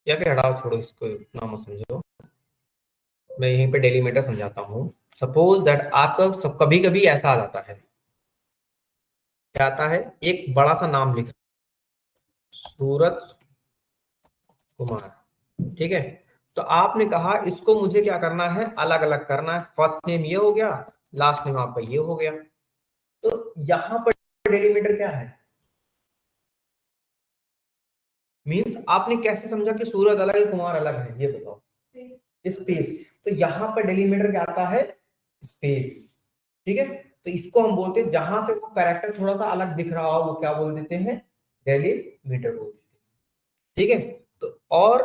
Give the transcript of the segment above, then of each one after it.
या फिर हटाओ, छोड़ो इसको, ना मत समझो। मैं यहीं पे डेलीमीटर समझाता हूँ। सपोज दैट आपका कभी कभी ऐसा आ जाता है, क्या आता है, एक बड़ा सा नाम लिखा, सूरज कुमार, ठीक है। तो आपने कहा इसको मुझे क्या करना है, अलग अलग करना है। फर्स्ट नेम ये हो गया, लास्ट नेम आपका ये हो गया। तो यहां पर डेलीमीटर क्या है, मींस आपने कैसे समझा कि सूरज अलग है कुमार अलग है, ये बताओ। स्पेस। तो यहां पर डेलीमीटर क्या आता है, स्पेस, ठीक है। तो इसको हम बोलते हैं, जहां पे वो कैरेक्टर थोड़ा सा अलग दिख रहा हो वो क्या बोल देते हैं, डेलीमीटर बोल देते हैं, ठीक है। तो और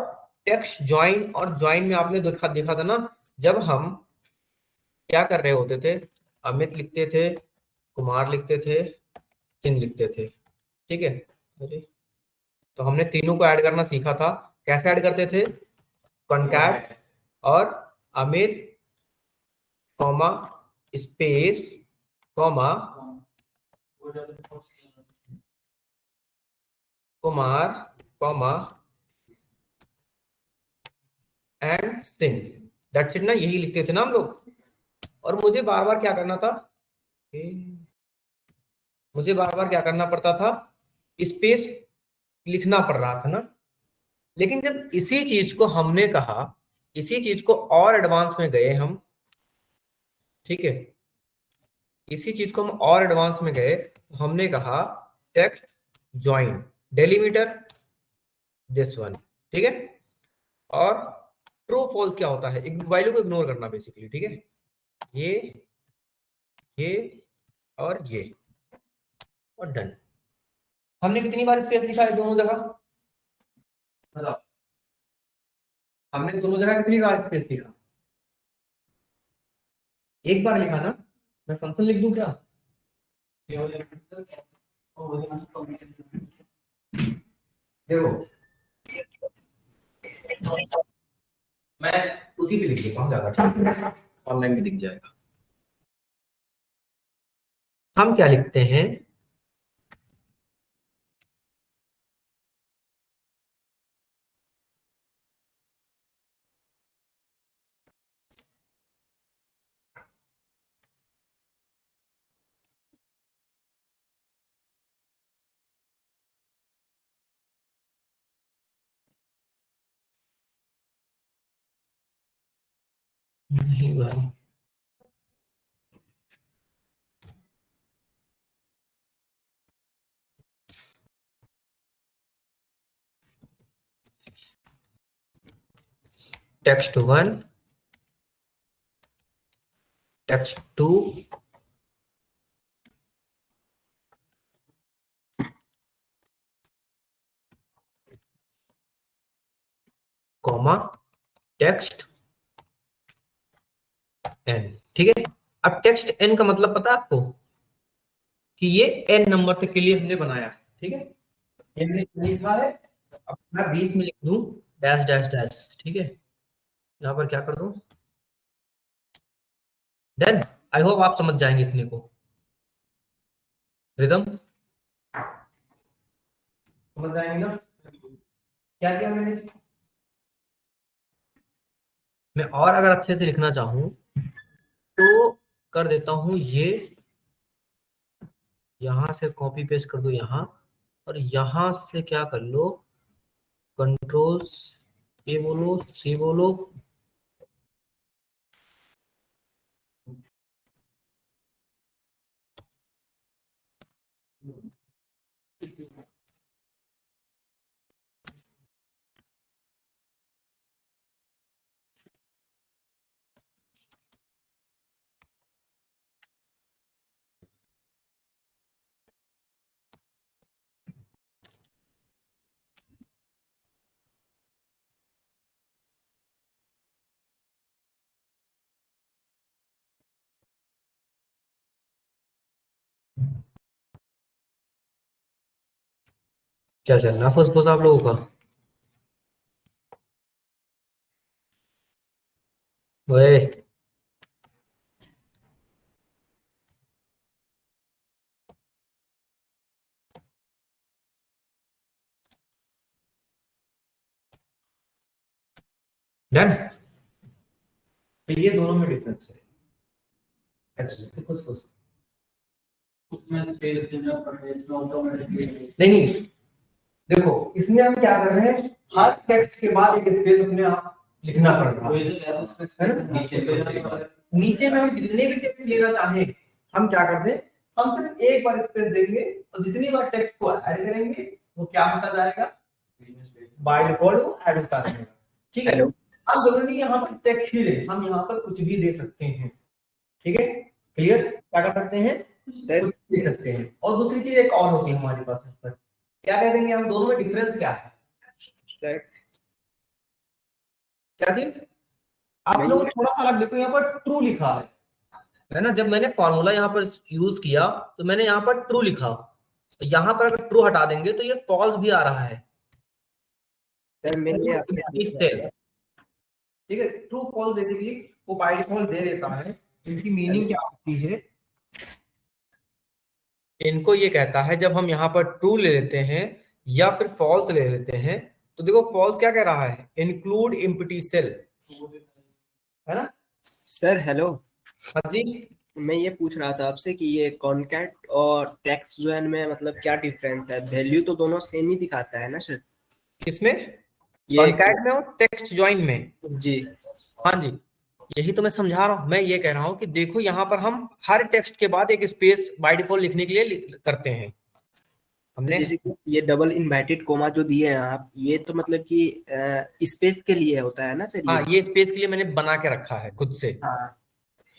टेक्स्ट ज्वाइन, और ज्वाइन में आपने देखा देखा था ना, जब हम क्या कर रहे होते थे, अमित लिखते थे, कुमार लिखते थे, सिंह लिखते थे, ठीक है। अरे, तो हमने तीनों को ऐड करना सीखा था। कैसे ऐड करते थे, कॉन्कैट और Amit comma space comma Kumar comma and Singh, that's it ना, यही लिखते थे ना हम लोग। और मुझे बार बार क्या करना था, मुझे बार बार क्या करना पड़ता था, स्पेस लिखना पड़ रहा था ना। लेकिन जब इसी चीज को हमने कहा, इसी चीज को और एडवांस में गए हम, ठीक है, इसी चीज को हम और एडवांस में गए, तो हमने कहा text join delimiter this one, ठीक है। और ट्रू फॉल्स क्या होता है, वैल्यू को इग्नोर करना बेसिकली, ठीक है। ये ये और ये, और डन। हमने कितनी बार स्पेस लिखा है दोनों जगह, बताओ। हमने दोनों जगह कितनी बार स्पेस लिखा, एक बार लिखा ना। मैं फंक्शन लिख दूं क्या, देखो, मैं उसी पे लिख देता हूँ ज्यादा, ठीक है, ऑनलाइन भी दिख जाएगा। हम क्या लिखते हैं, नहीं भाई, text one, text two, comma text N, ठीक है। अब टेक्स्ट एन का मतलब पता है आपको, कि ये एन नंबर तक के लिए हमने बनाया है, ठीक है। ये हमने लिखा है, अब मैं 20 में लिख दूं डैश डैश डैश, ठीक है। यहाँ पर क्या कर दूं, देन आई होप आप समझ जाएंगे इतने को, रिदम समझ जाएंगे ना। क्या किया मैंने, मैं और अगर अच्छे से लिखना चाहूं तो कर देता हूं ये, यहां से कॉपी पेस्ट कर दो यहाँ, और यहां से क्या कर लो, कंट्रोल ए बोलो, सी बोलो, क्या चल रहा फुस फुस आप लोगों का, ओए। डन। तो ये दोनों में डिफरेंस है। नहीं, देखो इसमें हम क्या कर रहे हैं, हर टेक्स्ट के बाद एक स्पेस अपने आप लिखना पड़ रहा है। नीचे में हम जितने भी टेक्स्ट लेना चाहें हम क्या करते हैं, हम सिर्फ एक बार स्पेस देंगे और जितनी बार टेक्स्ट को ऐड करेंगे वो क्या होता जाएगा, बाय डिफॉल्ट ऐड होता रहेगा। ठीक है, हम जरूरी नहीं यहाँ पर टेक्स्ट ही दें, हम यहाँ पर कुछ भी दे सकते हैं। ठीक है, क्लियर, क्या कर सकते हैं, कुछ दे सकते हैं। और दूसरी चीज एक और होती है हमारे पास, पर क्या कह देंगे हम, दोनों में डिफरेंस क्या है सर, क्या चीज, आप लोग थोड़ा सा अलग देखो, यहाँ पर ट्रू लिखा है ना, जब मैंने फॉर्मूला यहाँ पर यूज किया तो मैंने यहाँ पर ट्रू लिखा, तो यहाँ पर अगर ट्रू हटा देंगे तो ये फॉल्स भी आ रहा है सर, ठीक है। ट्रू फॉल्स बेसिकली वो बाय डिफॉल्ट दे देता है, इनकी मीनिंग क्या होती है, इनको ये कहता है जब हम यहाँ पर ट्रू ले लेते हैं या फिर फॉल्स ले लेते हैं, तो देखो फॉल्स क्या कह रहा है, इंक्लूड एम्प्टी सेल, है ना सर। हेलो, हाँ जी, मैं ये पूछ रहा था आपसे कि ये कॉन्कैट और टेक्स्ट जॉइन में मतलब क्या डिफरेंस है? वैल्यू तो दोनों सेम ही दिखाता है ना सर? किसमें, कॉन्कैट में और टेक्स्ट जॉइन में? जी हाँ जी, यही तो मैं समझा रहा हूँ, मैं ये कह रहा हूँ कि देखो यहाँ पर हम हर टेक्स्ट के बाद एक स्पेस बाय डिफॉल्ट लिखने के लिए करते हैं हमने। जैसे कि ये डबल इन्वर्टेड कोमा जो दिए हैं आप, ये तो मतलब कि स्पेस के लिए होता है ना सर? हाँ, ये स्पेस के लिए मैंने बना के रखा है खुद से। हाँ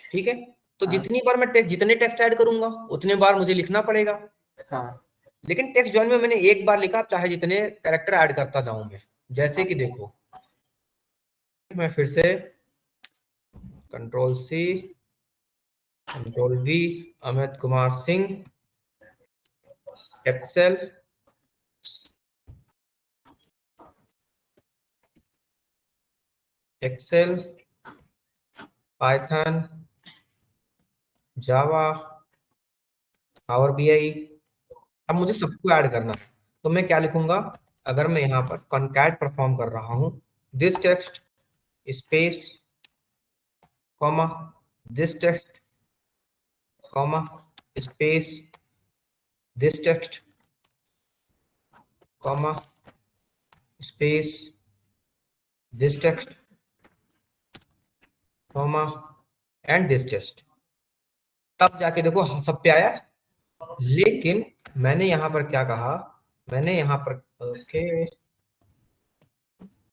ठीक है, तो हाँ जितनी बार मैं जितने टेक्स्ट ऐड करूंगा उतने बार मुझे लिखना पड़ेगा। हाँ। लेकिन टेक्स्ट जॉइन में मैंने एक बार लिखा, चाहे जितने कैरेक्टर ऐड करता जाऊं मैं, जैसे कि देखो मैं फिर से control C control V, Amit Kumar Singh, Excel, Excel, Python, Java, Power BI, अब मुझे सबको ऐड करना है, तो मैं क्या लिखूंगा, अगर मैं यहाँ पर कॉन्कैट परफॉर्म कर रहा हूं, this text space comma this text comma space this text comma space this text comma and this text, तब जाके देखो सब पे आया। लेकिन मैंने यहाँ पर क्या कहा, मैंने यहाँ पर ओके,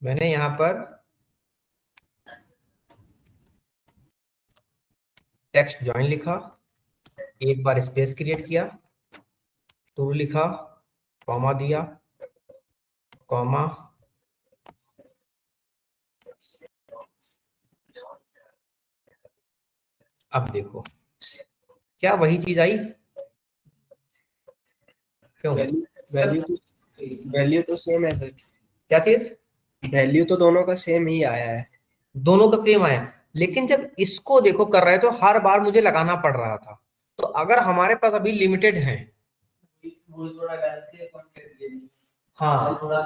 मैंने यहाँ पर टेक्स्ट जॉइन लिखा, एक बार स्पेस क्रिएट किया, टू लिखा, कॉमा दिया, कॉमा, अब देखो क्या वही चीज आई, क्यों, वैल्यू तो सेम है सर। क्या चीज, वैल्यू तो दोनों का सेम ही आया है। दोनों का सेम आया, लेकिन जब इसको देखो कर रहे तो हर बार मुझे लगाना पड़ रहा था, तो अगर हमारे पास अभी लिमिटेड है, हाँ थोड़ा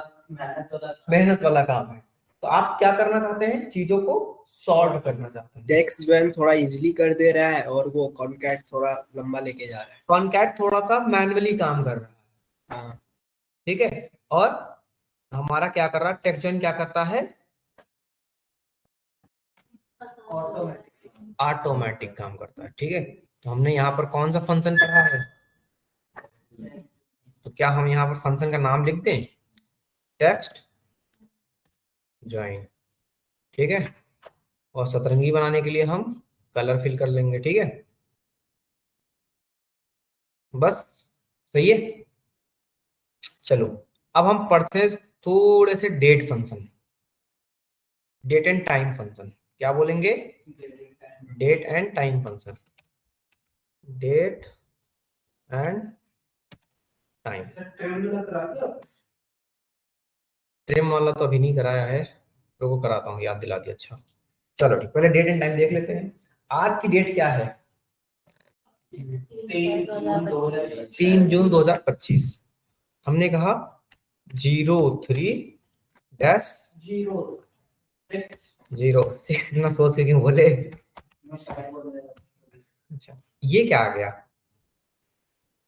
मेहनत वाला काम है, तो आप क्या करना चाहते हैं, चीजों को सॉल्व करना चाहते हैं। टेक्स्ट जॉइन थोड़ा इजीली कर दे रहा है और वो कॉन्कैट थोड़ा लंबा लेके जा रहा है। कॉन्कैट थोड़ा सा मैन्युअली काम कर रहा है, हाँ ठीक है, और हमारा क्या कर रहा है, टेक्स्ट जॉइन क्या करता है, ऑटोमेटिक काम करता है। ठीक है, तो हमने यहाँ पर कौन सा फंक्शन पढ़ा है, तो क्या हम यहाँ पर फंक्शन का नाम लिख दें, टेक्स्ट जॉइन, ठीक है, और सतरंगी बनाने के लिए हम कलर फिल कर लेंगे। ठीक है, बस सही है। चलो अब हम पढ़ते हैं थोड़े से date function, date and time function, क्या बोलेंगे, date and time function, date and time. Trim वाला तो अभी नहीं कराया है, तो वो कराता हूँ, याद दिला दिया, अच्छा चलो ठीक, पहले डेट एंड टाइम देख लेते हैं। आज की डेट क्या है, 3 जून 2025, हमने कहा 03-0 06 ना सोच के क्यों बोले? अच्छा, ये क्या आ गया?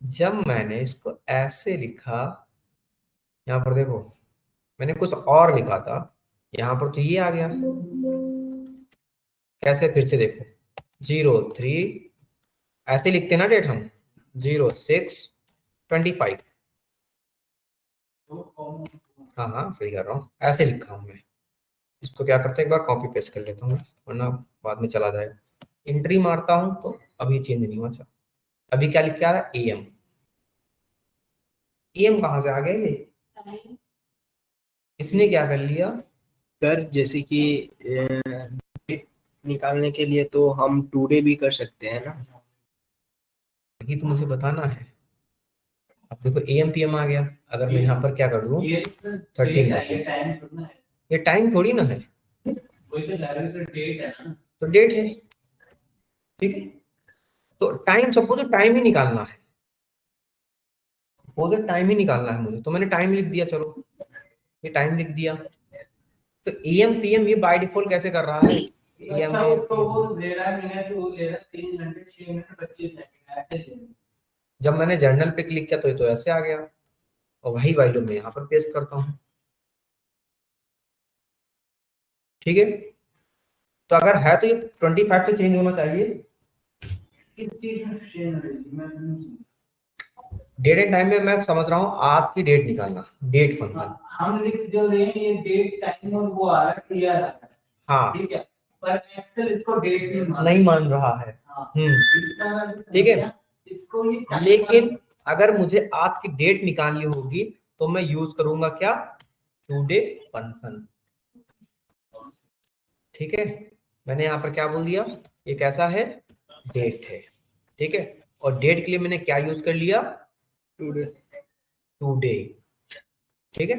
जब मैंने इसको ऐसे लिखा, यहाँ पर देखो मैंने कुछ और लिखा था, यहाँ पर तो ये आ गया। कैसे? फिर से देखो, 03 ऐसे लिखते ना डेट हम, 06/25। हाँ हाँ सही कर रहा हूँ, ऐसे लिखा हूँ मैं। इसको क्या करते हैं, एक बार कॉपी पेस्ट कर लेता हूँ वरना बाद में चला जाएगा। एंट्री मारता हूँ तो अभी चेंज नहीं हुआ। अच्छा, अभी क्या लिख के आ रहा है? AM। AM कहाँ से आ गया ये? इसने क्या कर लिया? सर जैसे कि निकालने के लिए तो हम टुडे भी कर सकते हैं ना। ये तो मुझे बताना है। अब देखो AM PM आ गया, अगर मैं यहाँ पर क्या कर दूँ 13, ये टाइम थोड़ी ना है, तो डेट है। ठीक है, तो टाइम, सबको तो टाइम ही निकालना है, वो टाइम ही निकालना है मुझे, तो मैंने टाइम लिख दिया। चलो ये टाइम लिख दिया। तो AM PM ये बाय डिफॉल्ट कैसे कर रहा है? AM तो वो ले रहा है मिनट, वो ले रहा है 3 घंटे 6 मिनट 25 सेकंड ऐसे ले रहा है। जब मैंने जर्नल पे क्लिक किया तो ये तो ऐसे आ गया, और वही वैल्यू मैं यहाँ पर पेस्ट करता हूँ। ठीक है, तो अगर है तो ये 25 तो चेंज होना चाहिए। किस चीज में चेंज हो रही है मैं नहीं समझा। डेट एंड टाइम में मैं समझ रहा हूँ आज की डेट निकालना, डेट फंक्शन। हम लिख जो रहे हैं ये डेट टाइम और वो आ रहा है ईयर आ रहा है, हाँ ठीक है, पर एक्सेल इसको डेट नहीं मान रहा है। हाँ, ठीक है, इसको ही time लेकिन अगर मुझे आज की डेट निकालनी होगी तो मैं यूज करूंगा क्या? Today function. ठीक है, मैंने यहाँ पर क्या बोल दिया, ये कैसा है? डेट है। ठीक है, और डेट के लिए मैंने क्या यूज कर लिया? टुडे। टुडे। ठीक है,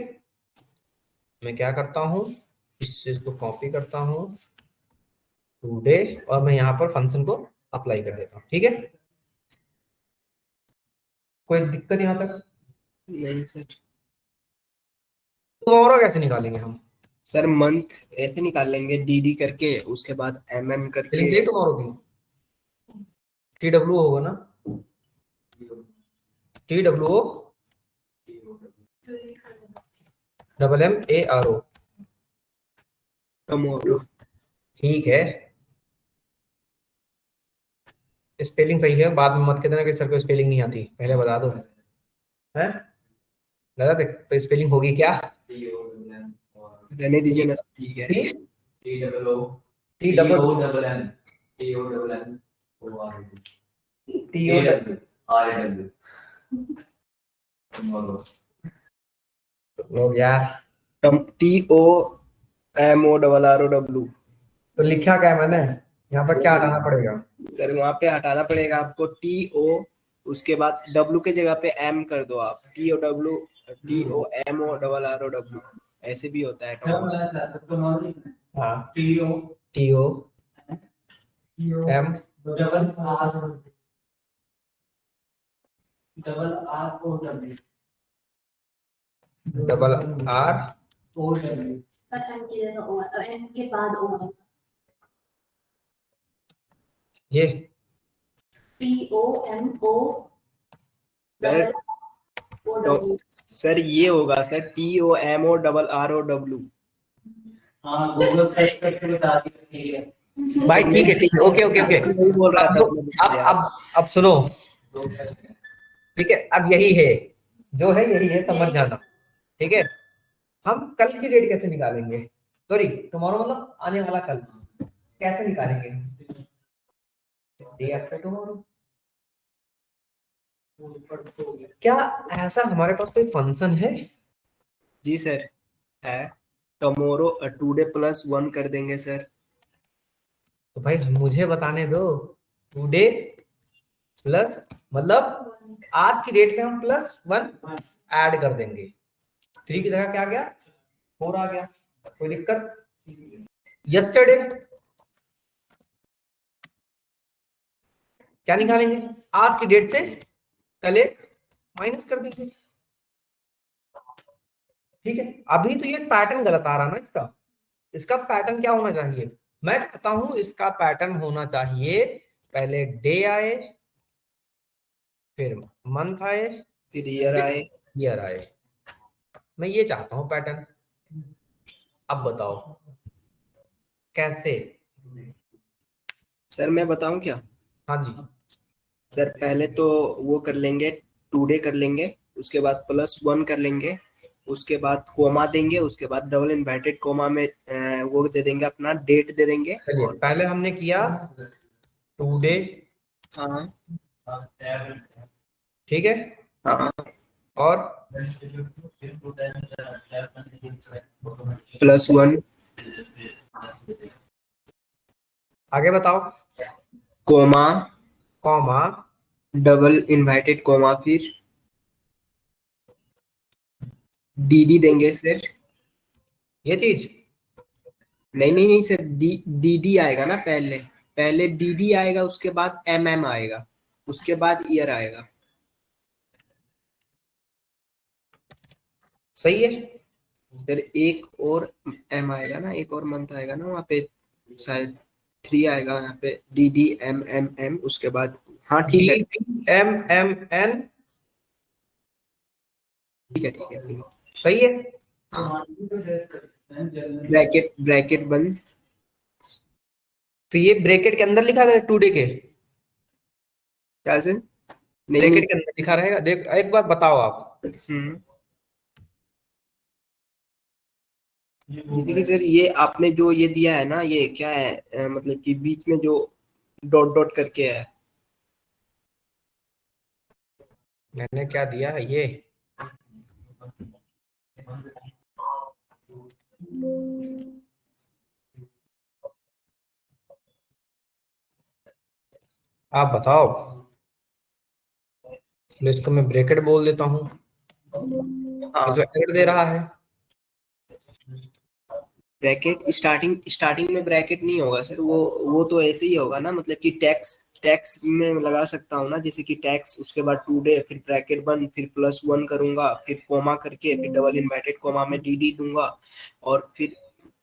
मैं क्या करता हूँ, इसको कॉपी करता हूँ टुडे, और मैं यहाँ पर फंक्शन को अप्लाई कर देता हूँ। ठीक है, कोई दिक्कत यहाँ तक? नहीं सर। तो और कैसे निकालेंगे हम? सर मंथ ऐसे निकाल लेंगे DD करके, उसके बाद MM करके। स्पेलिंग सही टुमारो की? TW होगा ना? TWO MMARO। टमोटो। ठीक है, स्पेलिंग सही है, बाद में मत कहना कि सर को स्पेलिंग नहीं आती, पहले बता दो। है गलत है तो स्पेलिंग होगी क्या? रहने दीजिए ना, ठीक है। लोग यार, TOMORROW। तो लिखा क्या है मैंने? यहाँ पर क्या हटाना पड़ेगा? सर वहां पे हटाना पड़ेगा आपको TO, उसके बाद W के जगह पे M कर दो आप, TOMORROW। ऐसे भी होता है टमाटो। हाँ, TO M RRR ये सर ये होगा सर TOMORROW। हाँ गूगल सर्च करके बता दिया, ठीक है भाई, ठीक है, ठीक है, ओके ओके ओके। वही बोल रहा था अब सुनो, ठीक है, अब यही है जो है, यही है, समझ जाना। ठीक है, हम कल की डेट कैसे निकालेंगे? सॉरी, टुमारो मतलब आने वाला कल, कैसे निकालेंगे? Day after tomorrow. क्या ऐसा हमारे पास कोई फंक्शन है? जी सर है, टमोरो टुडे +1 कर देंगे सर। तो भाई मुझे बताने दो, टुडे प्लस मतलब आज की डेट में हम +1 ऐड कर देंगे। 3 की जगह क्या आ गया? 4 आ गया, कोई दिक्कत? यस्टरडे क्या निकालेंगे? आज की डेट से कल एक माइनस कर देंगे। ठीक है, अभी तो ये पैटर्न गलत आ रहा ना इसका, इसका पैटर्न क्या होना चाहिए? मैं चाहता हूं इसका पैटर्न होना चाहिए पहले डे आए, फिर मंथ आए, फिर ईयर आए। ईयर आए। मैं ये चाहता हूं पैटर्न। अब बताओ कैसे? सर मैं बताऊं क्या? हाँ जी। सर पहले तो वो कर लेंगे, टुडे कर लेंगे, उसके बाद +1 कर लेंगे, उसके बाद कोमा देंगे, उसके बाद डबल इन्वर्टेड कोमा में वो दे देंगे, अपना डेट दे देंगे। चलिए और पहले हमने किया टुडे, हाँ ठीक है, हाँ, और +1 आगे बताओ। Comma, comma, double inverted comma, फिर डी देंगे सर। ये चीज। नहीं नहीं नहीं सर, डी आएगा ना पहले, पहले डी आएगा, उसके बाद आएगा, उसके बाद ईयर आएगा। सही है। सर एक और आएगा ना, एक और मंथ आएगा ना वहाँ पे, शायद 3 आएगा यहाँ पे, डी उसके बाद। हाँ ठीक है DDMMN। ठीक है ठीक है ठीक है। सही है। हाँ, ब्रैकेट बंद। तो ये ब्रैकेट के अंदर लिखा गया टुडे के? क्या सर? नहीं ब्रैकेट नहीं। के अंदर लिखा रहेगा, देख एक बार बताओ आप। जैसे कि सर ये आपने जो ये दिया है ना, ये क्या है, मतलब कि बीच में जो डॉट डॉट करके है। मैंने क्या दिया है ये? आप बताओ। तो इसको मैं ब्रैकेट बोल देता हूँ, हाँ, ये तो एरर दे रहा है। ब्रैकेट स्टार्टिंग में ब्रैकेट नहीं होगा सर, वो तो ऐसे ही होगा ना, मतलब कि टैक्स में लगा सकता हूँ ना, जैसे कि टैक्स, उसके बाद टुडे, फिर ब्रैकेट बंद, फिर +1 करूंगा, फिर कोमा करके, फिर डबल इन्वर्टेड कोमा में डी दूंगा, और फिर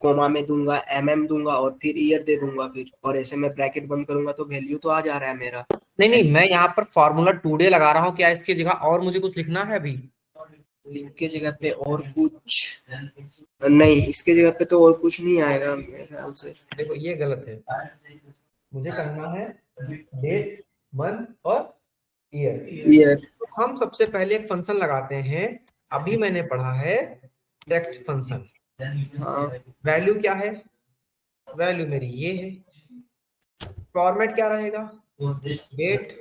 कोमा में दूंगा दूंगा, और फिर ईयर दे दूंगा, फिर और ऐसे में ब्रैकेट बंद करूंगा तो वैल्यू तो आ जा रहा है मेरा। नहीं नहीं, मैं यहाँ पर फॉर्मूला टुडे लगा रहा हूँ, क्या इसकी जगह और मुझे कुछ लिखना है अभी? इसके जगह पे और कुछ नहीं, इसके जगह पे तो और कुछ नहीं आएगा मेरे ख्याल से। देखो ये गलत है, मुझे करना है डेट, मंथ और ईयर। ईयर। हम सबसे पहले एक फंक्शन लगाते हैं, अभी मैंने पढ़ा है टेक्स्ट फंक्शन। हाँ वैल्यू क्या है? वैल्यू मेरी ये है। फॉर्मेट क्या रहेगा? डेट,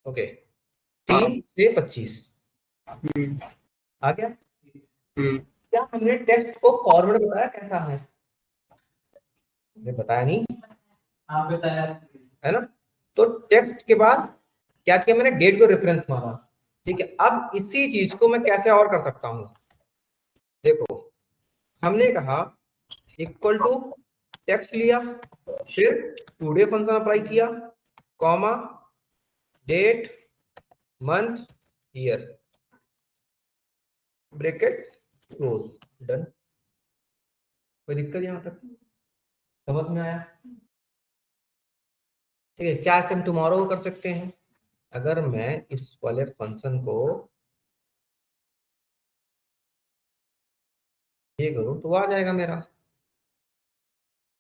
ओके, 3 से 25 आ गया। क्या हमने टेक्स्ट को फॉर्मेट बताया कैसा है? मुझे बताया नहीं, आप बताया है ना? तो टेक्स्ट के बाद क्या किया मैंने? डेट को रेफरेंस माना। ठीक है, अब इसी चीज को मैं कैसे और कर सकता हूं? देखो, हमने कहा इक्वल टू टेक्स्ट लिया, फिर टुडे फंक्शन अप्लाई किया, comma, date, month, year, bracket close, done. कोई दिक्कत यहां तक? समझ में आया? ठीक है, क्या हम टुमारो कर सकते हैं? अगर मैं इस वाले फंक्शन को ये करूं तो आ जाएगा मेरा।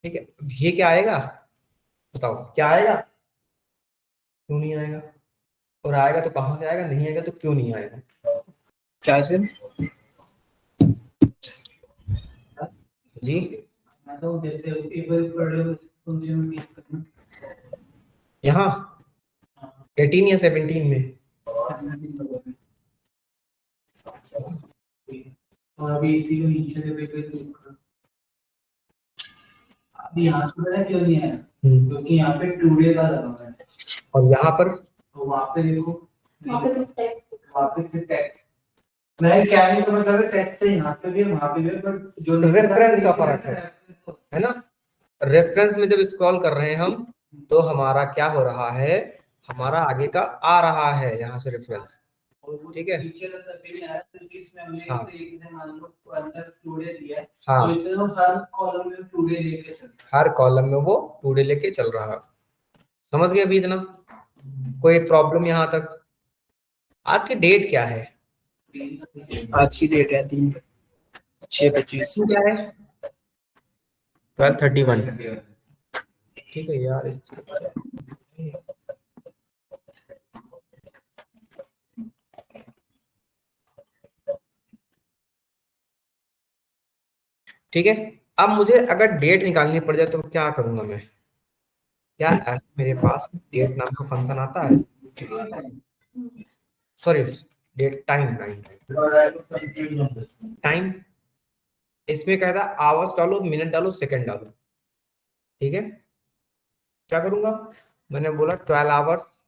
ठीक है, ये क्या आएगा? बताओ क्या आएगा? क्यों नहीं आएगा? और आएगा तो कहां से आएगा? नहीं आएगा तो क्यों नहीं आएगा? क्या सर? जी तो जैसे एक बार पढ़ लो करना। यहाँ 18 या 17 में। और अभी इसी को नीचे के पे क्लिक करो। अभी यहाँ पे पता है क्यों नहीं आया? क्योंकि यहाँ पे टुडे का लगा हुआ है, और यहाँ पर तो वहाँ पे देखो, वहाँ पे सिर्फ टेक्स्ट। मैं क्या नहीं समझ रहा, टेक्स्ट है यहाँ पे भी है, वहाँ पे भी है, पर जो रेफरेंस का फर्क है ना? रेफरेंस में जब स्क्रॉल कर रहे हैं हम, तो हमारा क्या हो रहा है? हमारा आगे का आ रहा है यहाँ से रेफरेंस, ठीक है। पीछे का तभी नहीं आया क्योंकि इसमें हमने हाँ। एक से मान लो अंदर टुडे दिया है, हाँ। तो इसमें हम हर कॉलम में टुडे लेके चलते हर कॉलम में वो टुडे लेके चल रहा है। समझ गए अभी इतना? कोई प्रॉब्लम यहाँ तक? आज की डेट क्या है? हैं। आज की डेट है 3/6/25। क्या है? 12/31। ठीक है यार, ठीक है। अब मुझे अगर डेट निकालनी पड़ जाए तो क्या करूंगा मैं? क्या ऐसे मेरे पास डेट नाम का फंक्शन आता है? Sorry, date time, time. इसमें कहता है आवर्स डालो, मिनट डालो, सेकंड डालो, ठीक है। क्या करूंगा? मैंने बोला 12 hours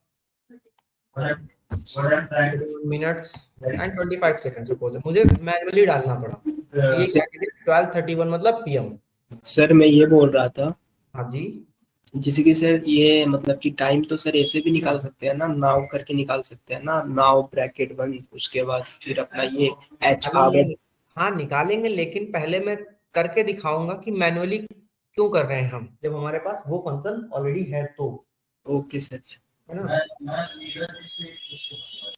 minutes and 25 second suppose, मुझे मैनुअली डालना पड़ा। ये क्या कहते हैं? 12:31 मतलब पीएम। सर मैं ये बोल रहा था, हाँ जी। जैसे कि सर ये मतलब कि टाइम तो सर ऐसे भी निकाल सकते हैं ना, नाउ करके निकाल सकते हैं ना, नाउ ब्रैकेट बंद, उसके बाद फिर अपना ये एच आवर। हाँ निकालेंगे, लेकिन पहले मैं करके दिखाऊंगा कि मैनुअली क्यों कर रहे हैं हम, जब हमारे पास वो फंक्शन ऑलरेडी है तो, ओके सर। है ना।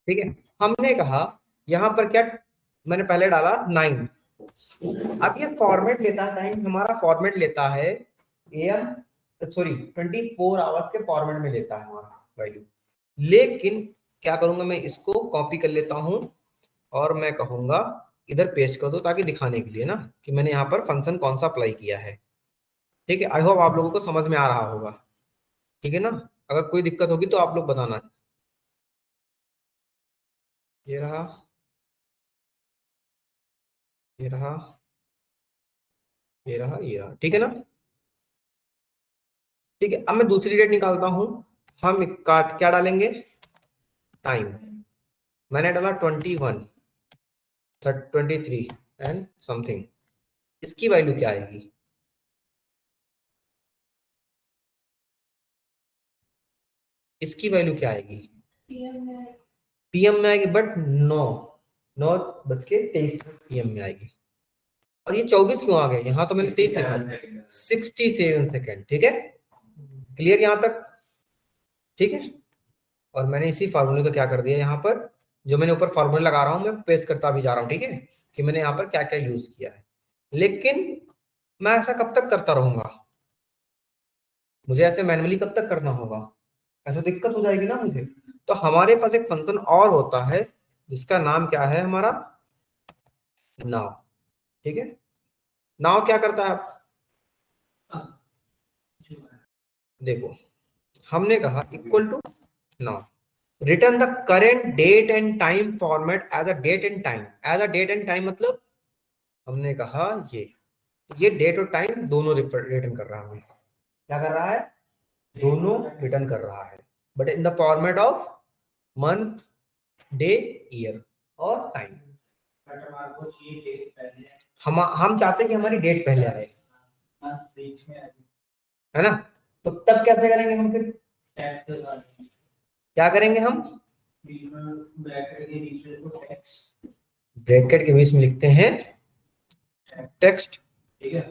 ठीक है, हमने कहा यहाँ पर क्या, मैंने पहले डाला 9। अब ये फॉर्मेट लेता है टाइम, हमारा फॉर्मेट लेता है एएम, सॉरी 24 आवर्स के फॉर्मेट में लेता है हमारा वैल्यू। लेकिन क्या करूंगा, मैं इसको कॉपी कर लेता हूं और मैं कहूंगा इधर पेस्ट कर दो, ताकि दिखाने के लिए ना कि मैंने यहाँ पर फंक्शन कौन सा अप्लाई किया है। ठीक है, आई होप आप लोगों को समझ में आ रहा होगा, ठीक है ना। अगर कोई दिक्कत होगी तो आप लोग बताना। ये रहा, ये रहा, ये रहा, ये रहा, ठीक है ना। ठीक है, अब मैं दूसरी डेट निकालता हूं। हम काट क्या डालेंगे? टाइम। मैंने डाला 21, 23 एंड समथिंग। इसकी वैल्यू क्या आएगी? इसकी वैल्यू क्या आएगी? पीएम में आएगी, बट 9:23 पीएम में आएगी। और ये 24 क्यों आ गया? यहाँ तो मैंने 23 सेकंड, 67 सेकंड, ठीक है। क्लियर यहाँ तक? ठीक है। और मैंने इसी फार्मूले को क्या कर दिया, यहाँ पर जो मैंने ऊपर फार्मूला लगा रहा हूं, मैं पेस्ट करता भी जा रहा हूँ, ठीक है, कि मैंने यहाँ पर क्या क्या यूज किया है। लेकिन मैं ऐसा कब तक करता रहूंगा? मुझे ऐसे मैनुअली कब तक करना होगा? ऐसा दिक्कत हो जाएगी ना मुझे। तो हमारे पास एक फंक्शन और होता है जिसका नाम क्या है हमारा? नाउ। ठीक है, नाउ क्या करता है? देखो, हमने कहा equal to now, return the current date and time format as a date and time. As a date and time मतलब हमने कहा ये डेट और टाइम दोनों रिटर्न कर रहा है। क्या कर रहा है? दोनों रिटर्न कर रहा है, but in the format of month, day, year और टाइम। हम चाहते हैं कि हमारी डेट पहले आए, है ना। तो तब कैसे करेंगे हम? फिर क्या करेंगे हम? ब्रैकेट के बीच में लिखते हैं टेक्स्ट, ठीक है।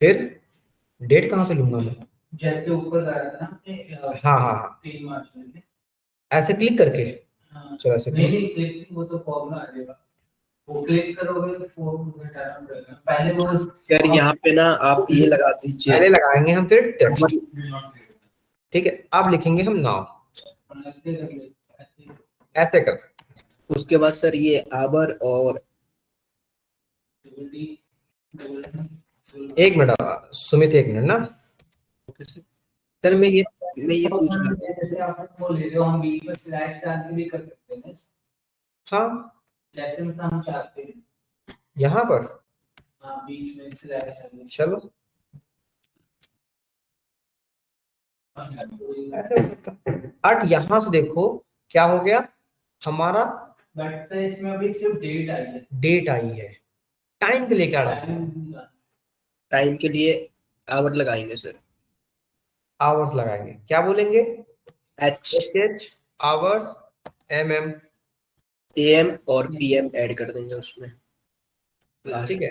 फिर डेट कहां से लूंगा मैं? जैसे ऊपर गाया था ना, हाँ हाँ हाँ, 3 मार्च में। ऐसे क्लिक करके। हाँ। चलो ऐसे नहीं क्लिक, वो तो फॉर्मूला आ जाएगा, वो क्लिक करोगे तो फॉर्मूला हटाना पड़ेगा पहले। वो सर यहाँ पे ना आप ये लगा दीजिए, पहले लगाएंगे हम, फिर टेक्स्ट। ठीक है, अब लिखेंगे हम नाउ, ऐसे कर सकते। उसके बाद सर ये आवर और एक मिनट सुमित, एक मिनट ना। सर मैं ये पूछ रहा था, जैसे आप वो ले रहे हो, हम बीच में स्लैश डाल के भी कर सकते हैं। हाँ, जैसे मतलब हम चाहते हैं यहाँ पर हाँ बीच में स्लैश डाल। चलो ऐसे हो सकता। अट यहाँ से देखो क्या हो गया हमारा, बट से इसमें अभी सिर्फ डेट आई है, डेट आई है। टाइम के लिए क्या डाला? टाइम के लिए आवर लगाएंगे सर। आवर्स लगाएंगे, क्या बोलेंगे? H H hours, mm, AM और PM ऐड कर देंगे उसमें। ठीक है।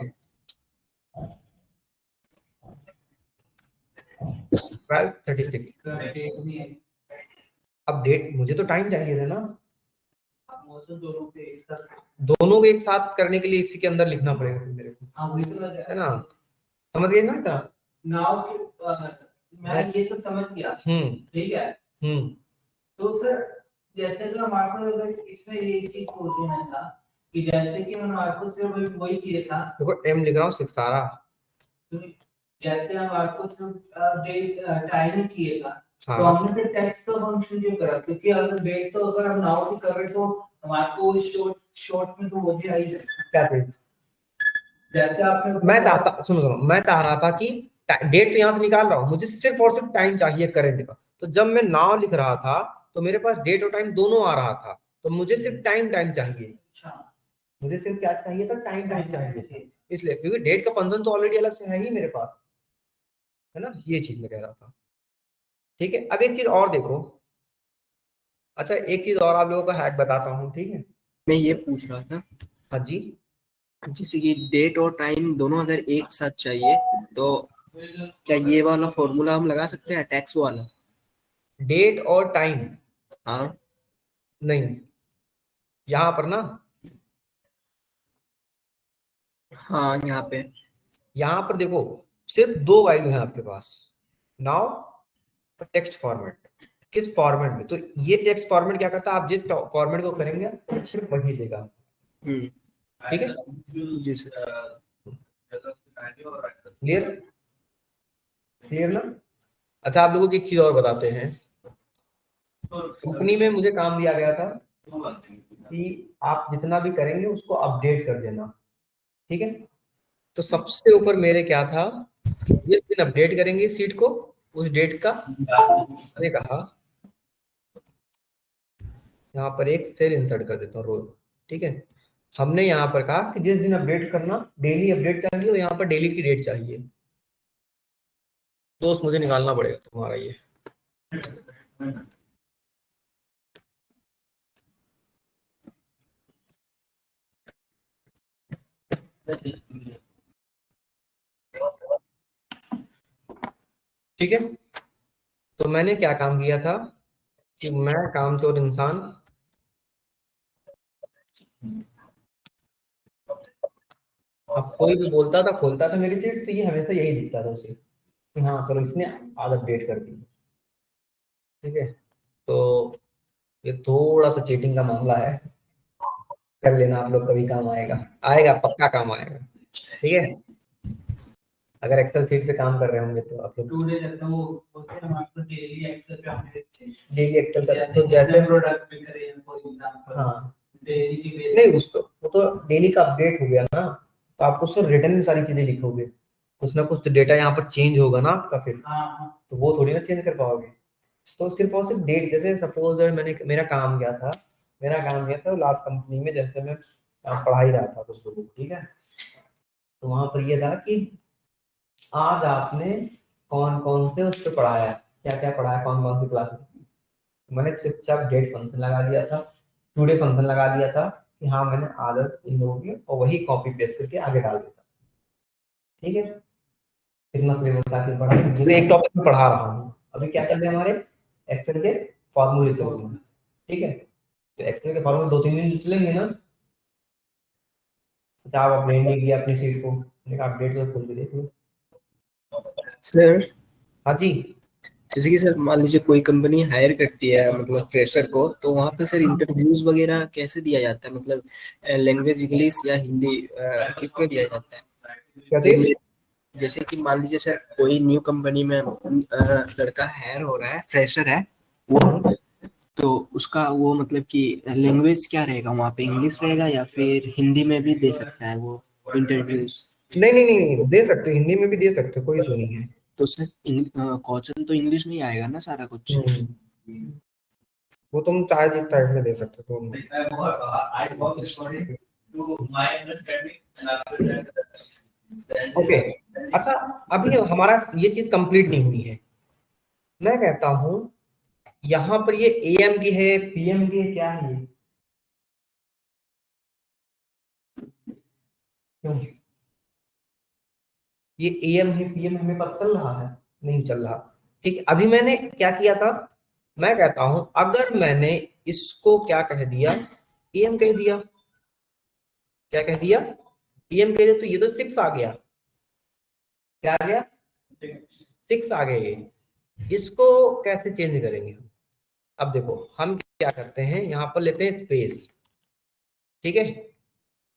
12:36। अब डेट, मुझे तो टाइम चाहिए था ना, दोनों को एक साथ करने के लिए इसी के अंदर लिखना पड़ेगा फिर मेरे को, है ना? समझ गए ना? क्या मैं ये तो समझ गया, ठीक है। तो सर जैसे तो हमारे को अगर इसमें ये चीज सोचना था कि जैसे कि हमारे को सिर्फ वही चाहिए था, देखो एम लिख रहा हूँ सारा, जैसे हमारे को सिर्फ डेट टाइम चाहिए था। हाँ। तो हमने फिर टेक्स्ट का फंक्शन क्यों करा? क्योंकि अगर डेट तो अगर हम नाउ भी कर रहे तो हमारे को शॉर्ट में तो वो भी आई है। क्या चीज? जैसे आपने मैं चाहता, सुनो सुनो, मैं चाह रहा था कि डेट तो यहाँ से निकाल रहा हूँ, मुझे सिर्फ और सिर्फ टाइम चाहिए करंट का। तो जब मैं नाउ लिख रहा था तो मेरे पास डेट और टाइम दोनों आ रहा था, तो मुझे सिर्फ टाइम चाहिए। मुझे सिर्फ क्या चाहिए था? टाइम चाहिए, इसलिए, क्योंकि डेट का फंक्शन तो ऑलरेडी अलग से है ही मेरे पास, है ना? ये चीज मैं कह रहा था। ठीक है, अब एक चीज और देखो। अच्छा, एक चीज और आप लोगों को हैक बताता हूँ, ठीक है? मैं ये पूछ रहा था, हाँ जी। जैसे कि डेट और टाइम दोनों अगर एक साथ चाहिए तो क्या ये वाला फॉर्मूला हम लगा सकते हैं, टैक्स वाला? डेट और टाइम? हाँ नहीं, यहाँ पर ना, हाँ, यहाँ पे यहाँ पर देखो, सिर्फ दो वैल्यू है आपके पास, नाउ टेक्स्ट फॉर्मेट। किस फॉर्मेट में? तो ये टेक्स्ट फॉर्मेट क्या करता है, आप जिस फॉर्मेट को करेंगे सिर्फ वही देगा, ठीक है? जी सर। क्लियर? क्लियर ना? अच्छा, आप लोगों को एक चीज और बताते हैं। कंपनी में मुझे काम दिया गया था कि आप जितना भी करेंगे उसको अपडेट कर देना, ठीक है? तो सबसे ऊपर मेरे क्या था, जिस दिन अपडेट करेंगे सीट को, उस डेट का मैंने कहा, यहाँ पर एक सेल इंसर्ट कर देता हूँ रोज, ठीक है? हमने यहाँ पर कहा कि जिस दिन अपडेट करना, डेली अपडेट चाहिए, और यहाँ पर डेली की डेट चाहिए। दोस्त मुझे निकालना पड़ेगा तुम्हारा ये। ठीक है, तो मैंने क्या काम किया था कि मैं कामचोर इंसान, अब कोई भी बोलता था, खोलता था मेरी सीट, तो ये हमेशा यही दिखता था उसे कि हाँ चलो इसने आज अपडेट कर दी, ठीक है? तो ये थोड़ा सा चीटिंग का मामला है, कर लेना आप लोग, कभी काम आएगा, आएगा, पक्का काम आएगा, ठीक है? अगर एक्सेल शीट पे काम कर रहे होंगे तो आप लोग टुडे जैसे वो होते हैं हमारे को डेली एक्सेल पे अपडेट, डेली एक्सेल का, तो जैसे प्रोडक्ट पे करें फॉर एग्जांपल, हाँ, डेली की बेसिस नहीं उसको, वो तो डेली का अपडेट हो गया ना, तो आपको सिर्फ रिटर्न में सारी चीजें लिखोगे, कुछ ना कुछ तो डेटा यहाँ पर चेंज होगा ना आपका फिर, तो वो थोड़ी ना चेंज कर पाओगे। तो सिर्फ और सिर्फ डेट, जैसे सपोज मैंने, मेरा काम क्या था, लास्ट कंपनी में, जैसे मैं पढ़ा ही रहा था कुछ लोगों को, ठीक है? तो वहां पर ये था कि आज आपने कौन कौन से उस पर पढ़ाया, क्या क्या पढ़ाया, कौन कौन सी क्लासेस। मैंने चुपचाप डेट फंक्शन लगा दिया था, टुडे फंक्शन लगा दिया था कि हाँ मैंने आदत इन लोगों की, और वही कॉपी पेस्ट करके आगे डाल देता, ठीक है? कितना सिलेबस आके पढ़ा, जैसे एक टॉपिक में पढ़ा रहा हूँ, अभी क्या चल रहे हैं हमारे एक्सेल के फॉर्मूले चल रहे हैं, ठीक है? तो एक्सेल के फॉर्मूले 2-3 दिन चलेंगे ना। अच्छा, आप अपडेट नहीं किया अपनी सीट को, मैंने कहा अपडेट तो खोल के देख लो। सर हाँ जी। जैसे कि सर मान लीजिए कोई कंपनी हायर करती है मतलब फ्रेशर को, तो वहाँ पे सर इंटरव्यूज वगैरह कैसे दिया जाता है, मतलब लैंग्वेज इंग्लिश या हिंदी, किस में दिया जाता है? कहते जैसे कि मान लीजिए सर कोई न्यू कंपनी में लड़का हायर हो रहा है, फ्रेशर है वो, तो उसका वो मतलब कि लैंग्वेज क्या रहेगा वहाँ पे, इंग्लिश रहेगा या फिर हिंदी में भी दे सकता है वो इंटरव्यूज? नहीं नहीं नहीं, दे सकते हो, हिंदी में भी दे सकते हो, कोई इशू नहीं है। तो सर क्वेश्चन तो इंग्लिश में ही आएगा ना सारा कुछ? वो तुम चाहे जिस टाइप में दे सकते हो तुम। ओके, अच्छा, अभी हमारा ये चीज कंप्लीट नहीं हुई है, मैं कहता हूं यहां पर ये एएम की है, पीएम की है, क्या है ये? क्यों ये एएम है पीएम हमें पता चल रहा है? नहीं चल रहा। ठीक है, अभी मैंने क्या किया था, मैं कहता हूं अगर मैंने इसको क्या कह दिया, एएम कह दिया, क्या कह दिया, एएम कह दिया, तो ये तो 6 आ गया। क्या आ गया? 6 आ गया ये। इसको कैसे चेंज करेंगे हम? अब देखो हम क्या करते हैं, यहां पर लेते हैं स्पेस, ठीक है,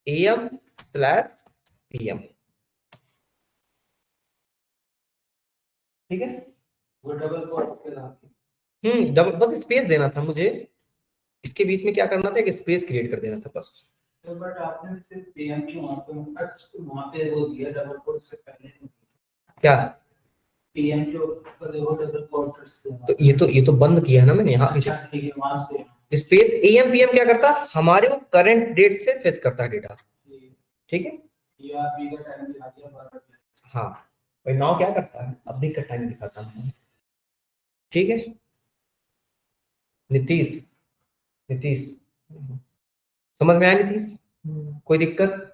एएम स्लैश पीएम, ठीक है। वो डबल कोट के ला के। डबल, बस स्पेस देना था मुझे, इसके बीच में क्या करना था, एक स्पेस क्रिएट कर देना था बस। तो बट आपने सिर्फ पीएम की वहां पे वो दिया डबल कोट से पहले क्या? पीएम के ऊपर वो डबल कोट से। तो ये तो बंद किया है ना मैंने यहाँ पीछे। अच्छा ठीक है, वहां से स्पेस एएम पीएम क्या करता, हमारे को करंट डेट से फेच करता है डेटा, ठीक है। ये आप भी का टाइम दिखा दिया बार। हाँ भाई, नाउ क्या करता है, अब देख कर टाइम दिखाता हूँ, ठीक है। नीतीश, नीतीश समझ में आया नीतीश? कोई दिक्कत?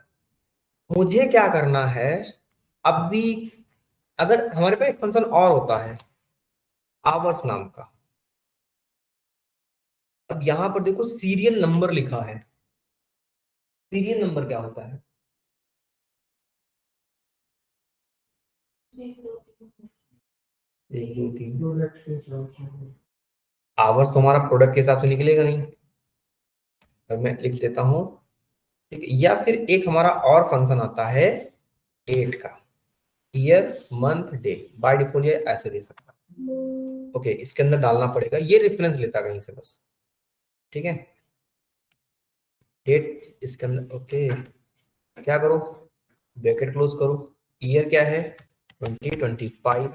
मुझे क्या करना है, अब भी अगर हमारे पास एक फंक्शन और होता है आवर्स नाम का, अब यहां पर देखो सीरियल नंबर लिखा है, सीरियल नंबर क्या होता है? 1 2 3 आवर्स तो हमारा प्रोडक्ट के हिसाब से निकलेगा नहीं, और मैं लिख देता हूं, ठीक है। या फिर एक हमारा और फंक्शन आता है डेट का, year month day, by default ये ऐसे दे सकता है, ओके। इसके अंदर डालना पड़ेगा, ये रेफरेंस लेता कहीं से बस, ठीक है। डेट इसके अंदर, ओके। क्या करो, ब्रैकेट क्लोज करो, ईयर क्या है 2025,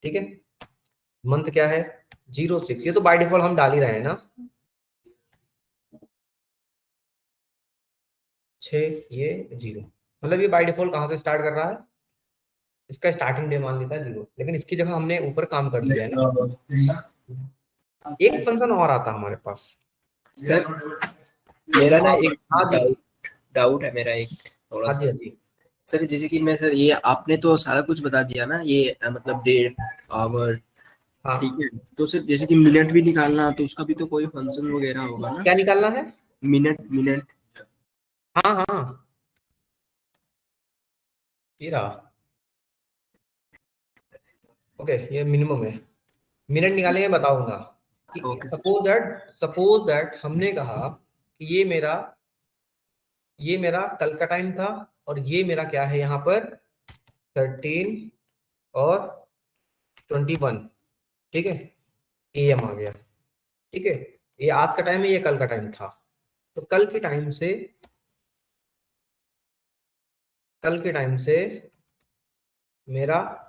ठीक है। मंथ क्या है 06, ये तो बाय डिफॉल्ट हम डाल ही रहे हैं ना, 6 ये 0, मतलब ये बाय डिफॉल्ट कहाँ से स्टार्ट कर रहा है, इसका स्टार्टिंग डे मान लेता है 0, लेकिन इसकी जगह हमने ऊपर काम कर दिया है ना। एक फंक्शन और आता है हमारे पास सर मेरा ना एक हाँ जी, डाउट है मेरा एक थोड़ा हाँ जी, सा। हाँ जी। सर जैसे कि मैं सर ये आपने तो सारा कुछ बता दिया ना, ये मतलब डेट आवर, हाँ, ठीक है। तो सर जैसे कि मिनट भी निकालना, तो उसका भी तो कोई फंक्शन वगैरह होगा ना? क्या निकालना है? Minute minute. हाँ हाँ, ये रहा, ओके, ये मिनिमम है। मिनट निकालेंगे बताऊंगा कि ओके सर। सपोज दैट हमने कहा कि ये मेरा कल का टाइम था, और ये मेरा क्या है यहाँ पर 13 और 21, ठीक है, एएम आ गया, ठीक है। ये आज का टाइम है, ये कल का टाइम था, तो कल के टाइम से मेरा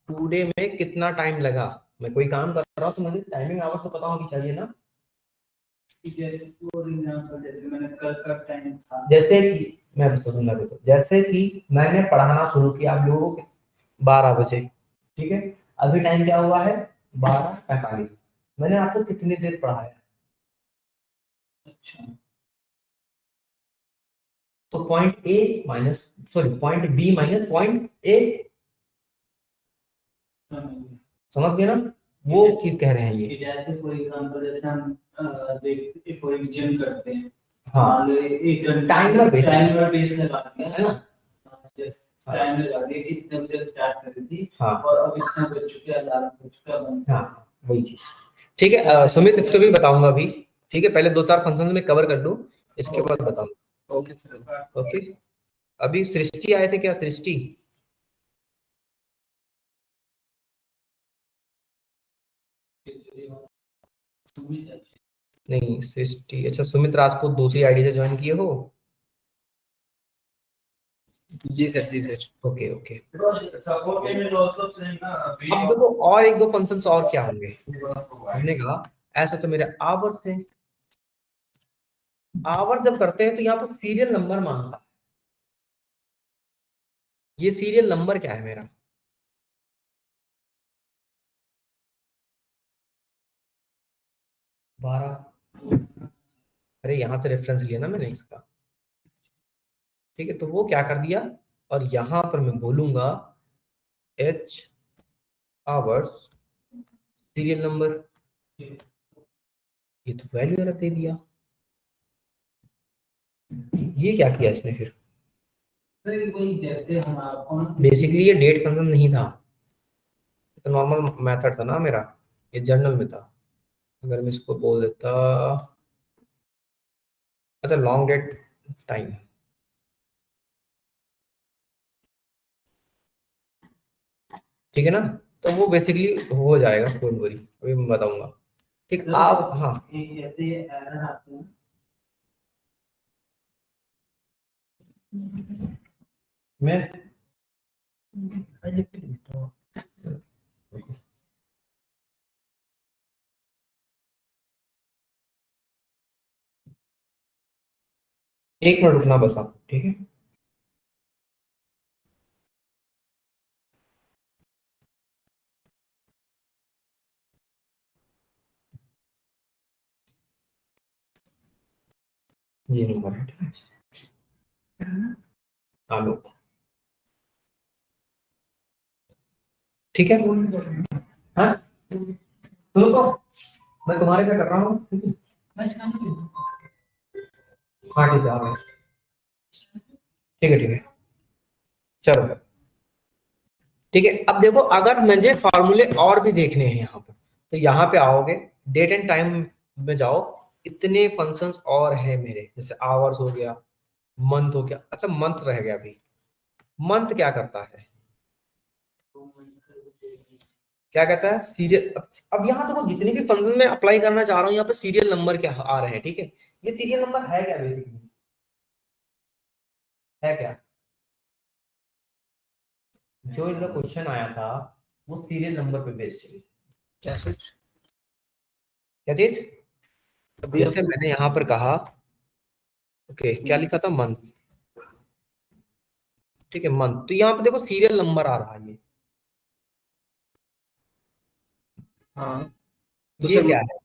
टुडे में कितना टाइम लगा, मैं कोई काम कर रहा हूँ तो मुझे टाइमिंग आवर्स तो पता होनी चाहिए ना। जैसे फॉर एग्जांपल जैसे मैंने कल का टाइम था, जैसे कि मैं बताऊंगा, देखो जैसे कि मैंने पढ़ाना शुरू किया आप लोगों को 12 बजे, ठीक है। अभी टाइम क्या हुआ है 12:45, मैंने आपको कितनी देर पढ़ाया? अच्छा तो point A minus, sorry point B minus point A, समझ गए ना, वो चीज कह रहे हैं ये। कि जैसे फॉर एग्जांपल जैसे हम देख फॉर जिम करते हैं, हाँ, मान लो एक टाइमर बेस लगा दिया है ना, यस, टाइम लगा दिया इतने बजे स्टार्ट करी थी, हाँ और अब इतना बज चुका है, अलार्म बज चुका है। हाँ, वही चीज, ठीक है। सुमित इसको भी बताऊंगा अभी, ठीक है, पहले 2 4 फंक्शन में कवर कर लूं, इसके बाद बताऊंगा, ओके सर। ओके। अभी सृष्टि आए थे क्या, सृष्टि? नहीं सृष्टि, अच्छा सुमित राजपूत दूसरी आईडी से ज्वाइन किए हो? जी सर, जी सर। Okay okay. सपोर्ट में ऑल्सो ट्रेन ना अब देखो और एक दो फंक्शंस और क्या होंगे, हमने कहा ऐसे तो मेरे आवर्स है, आवर्स जब करते हैं तो यहाँ पर सीरियल नंबर मांगता है, ये सीरियल नंबर क्या है मेरा, 12। अरे यहां से रेफरेंस लिया ना मैंने इसका, ठीक है। तो वो क्या कर दिया, और यहां पर मैं बोलूंगा H आवर्स सीरियल नंबर, ये तो वैल्यू एरर दे दिया। ये क्या किया इसने फिर, सर वही जैसे हम आपको बेसिकली ये डेट फंक्शन नहीं था, तो नॉर्मल मेथड था ना मेरा, ये जर्नल में था। अगर मैं इसको बोल देता, अच्छा लॉन्ग डेट टाइम, ठीक है ना, तो वो बेसिकली हो जाएगा, डोंट वरी, अभी मैं बताऊंगा। ठीक, आप हाँ एक ऐसे एरर आते हैं। मैं एक मिनट रुकना बस आप, ठीक है। ये नंबर है, ठीक है। हाँ लो, ठीक है। हाँ सुनो तो, मैं तुम्हारे क्या कर रहा हूँ, ठीक है? हाँ ठीक है, आ गए। ठीक है ठीक है, चलो ठीक है। अब देखो, अगर मुझे फार्मूले और भी देखने हैं यहाँ पर, तो यहाँ पे आओगे, डेट एंड टाइम में जाओ, इतने फंक्शंस और है मेरे, जैसे आवर्स हो गया, मंथ हो गया। अच्छा मंथ रह गया अभी, मंथ क्या करता है, क्या कहता है, सीरियल। अब यहाँ देखो, जितने भी फंक्शन में अप्लाई करना चाह रहा हूँ, यहाँ पे सीरियल नंबर क्या आ रहे हैं, ठीक है। ये सीरियल नंबर है क्या, बेसिकली है क्या, जो इनका क्वेश्चन आया था वो सीरियल नंबर पे बेस्ड है। क्या सर? क्या चीज, अभी जैसे मैंने यहाँ पर कहा, ओके क्या लिखा था, मंथ, ठीक है मंथ, तो यहाँ पे देखो सीरियल नंबर आ रहा है, हाँ तो ये सर, क्या है,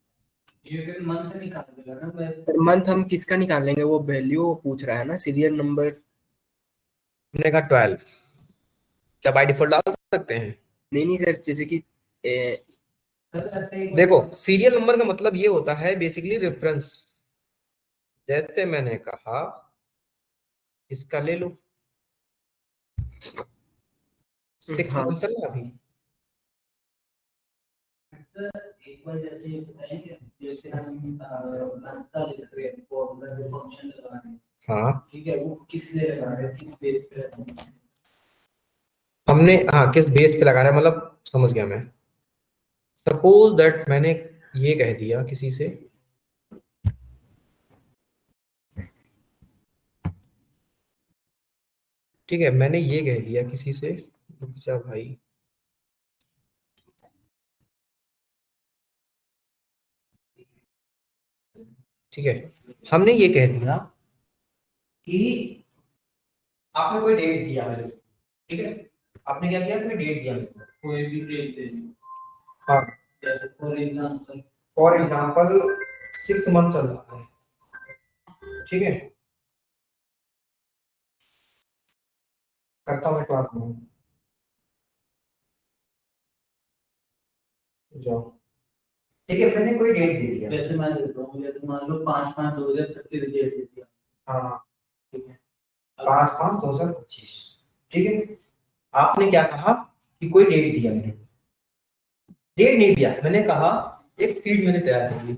ये फिर मंथ निकाल देगा ना वैसे। सर मंथ हम किसका निकालेंगे? वो वैल्यू पूछ रहा है ना, सीरियल नंबर। मैंने कहा 12, क्या बाय डिफॉल्ट डाल सकते हैं। नहीं नहीं सर, जैसे कि सर ऐसे ही देखो सीरियल नंबर का मतलब ये होता है बेसिकली रेफरेंस, जैसे मैंने कहा इसका ले लो, 6 हाँ मंथ चल रहा अभी, सर एक बार जैसे ये बताएंगे, जैसे हम नाश्ता लिख रहे हैं, फॉर्मूला जो फंक्शन लगा रहे हैं, हाँ ठीक है, वो किस लिए लगा रहे हैं, किस बेस पे लगा रहे हैं? हमने, हाँ किस बेस पे लगा रहा है, मतलब समझ गया मैं। सपोज दैट मैंने ये कह दिया किसी से, ठीक है, मैंने ये कह दिया किसी से, रुक जा भाई, ठीक है, हमने ये कह दिया कि आपने कोई डेट दिया मुझे, ठीक है, आपने क्या किया, कोई डेट दिया मुझे, कोई भी डेट दे दो, हाँ जैसे फॉर एग्जांपल 6 मंथ चल रहा है, ठीक है, करता हूँ क्लास में, जाओ, ठीक है, मैंने कोई डेट दे दिया, जैसे मैं देता हूँ, जैसे मान लो 5/5/2025 डेट दे दिया, हाँ ठीक है। 5/5/2025, ठीक है। आपने क्या कहा कि कोई डेट दिया, मैंने डेट नहीं दिया, मैंने कहा एक शीट मैंने तैयार की,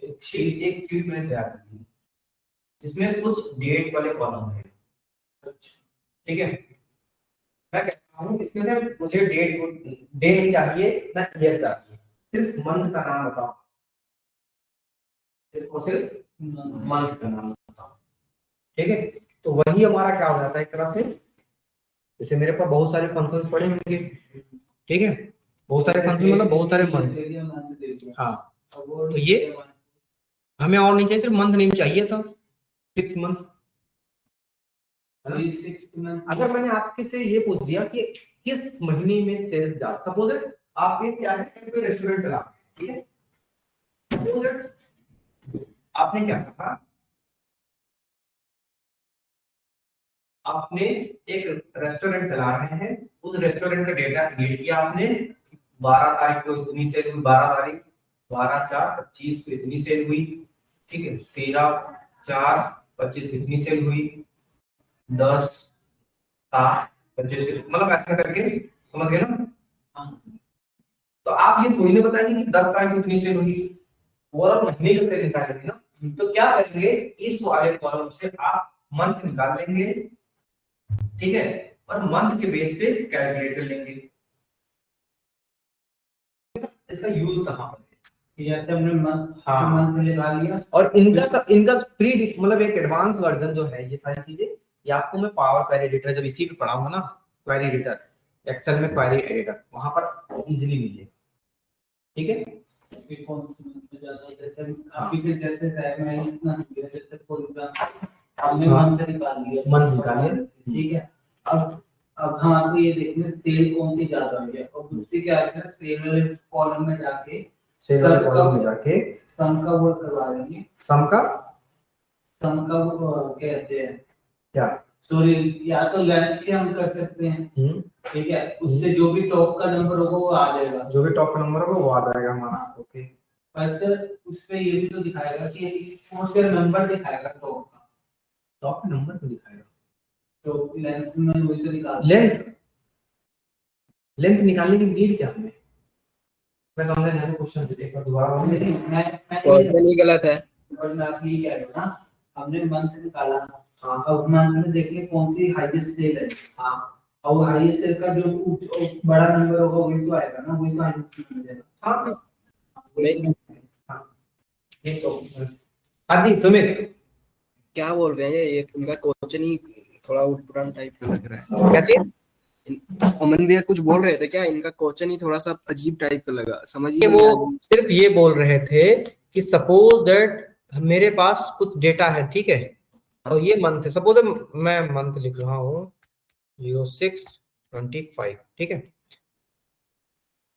एक शीट मैंने तैयार की, इसमें कुछ डेट वाले कॉलम है, ठीक है। मैं कहता हूँ इसमें से मुझे डेट डे नहीं चाहिए ना ईयर चाहिए, सिर्फ मंथ का नाम बताओ, सिर्फ और सिर्फ मंथ का नाम बताओ, ठीक है। तो वही हमारा क्या हो जाता है एक तरह से, जैसे मेरे पास बहुत सारे फंक्शंस पड़े होंगे, ठीक है, बहुत सारे फंक्शन मतलब बहुत सारे मंथ, हाँ, तो ये हमें और नहीं चाहिए, सिर्फ मंथ नेम चाहिए था, 6 मंथ, है ना। अगर मैंने आपके से ये पूछ दिया कि किस महीने में सेल्स जा, सपोज आप ये क्या है, कोई रेस्टोरेंट चला, ठीक है, आपने क्या कहा, आपने एक रेस्टोरेंट चला रहे हैं, उस रेस्टोरेंट का डेटा क्रिएट किया आपने, 12 तारीख को इतनी सेल हुई, 12 तारीख 12/4/25 को इतनी सेल हुई, ठीक है, 13/4/25 इतनी सेल हुई, 10/7/25 मतलब ऐसा करके, समझ गए ना। तो आप ये थोड़ी ना बताएंगे कि 10 तारीख को इतनी सेल हुई, ओवरऑल महीने की सेल निकालेंगे ना। तो क्या करेंगे, इस वाले कॉलम से आप मंथ निकाल लेंगे, ठीक है, और मंथ के बेस पे कैलकुलेट कर लेंगे। इसका यूज कहां पर है, जैसे हमने हाँ मंथ निकाल लिया, और इनका प्री मतलब एक एडवांस वर्जन जो है, ये सारी चीजें ये आपको मैं पावर क्वेरी एडिटर जब इसी पे पढ़ाऊंगा ना, क्वेरी एडिटर, एक्सेल में क्वेरी एडिटर, वहां पर इजीली मिले, ठीक है। कि कौन सी मंथ में ज्यादा, जैसे अभी के जैसे टाइम में इतना नहीं है, जैसे कोई हमने मंथ निकाल लिया, मंथ निकाल लिया, ठीक है। अब हम आपको ये देखने सेल कौन सी ज्यादा हुई है, और दूसरी क्या है, सेल वाले कॉलम में जाके सेल वाले कॉलम में जाके सम का वर्क करवा देंगे, सम का वो कहते हैं क्या, सॉरी, या तो लेंथ के हम कर सकते हैं, ठीक है, उससे जो भी टॉप का नंबर होगा वो आ जाएगा, जो भी टॉप का नंबर होगा वो आ जाएगा हमारा, ओके। बस उस पे ये भी तो दिखाएगा कि कौन सा नंबर दिखाएगा टॉप का, टॉप नंबर तो दिखाएगा, तो लेंथ में वही तो निकाल, लेंथ निकालने की नीड क्या हमें, मैं समझा नहीं क्वेश्चन, एक बार दोबारा बोलिए। मैं क्वेश्चन ही गलत है। और मैं आपको ये कह रहा हूँ ना, हमने मंथ निकाला, हाँ, अब मंथ में देखिए कौन सी हाईएस्ट सेल है, हाँ, और वो हाईएस्ट सेल का जो बड़ा नंबर होगा वही तो आएगा ना, वही तो हाईएस्ट मिलेगा। हाँ, नहीं, ये तो हाँ जी सुमित क्या बोल रहे हैं ये, इनका क्वेश्चन ही थोड़ा उटपटांग टाइप का लग रहा है। क्या चीज, अमन भैया कुछ बोल रहे थे क्या, इनका क्वेश्चन ही थोड़ा सा अजीब टाइप का लगा, समझिए वो सिर्फ ये बोल रहे थे कि सपोज दैट मेरे पास कुछ डेटा है, ठीक है, और ये मंथ है, सपोज मैं मंथ लिख रहा हूँ 06/25, ठीक है,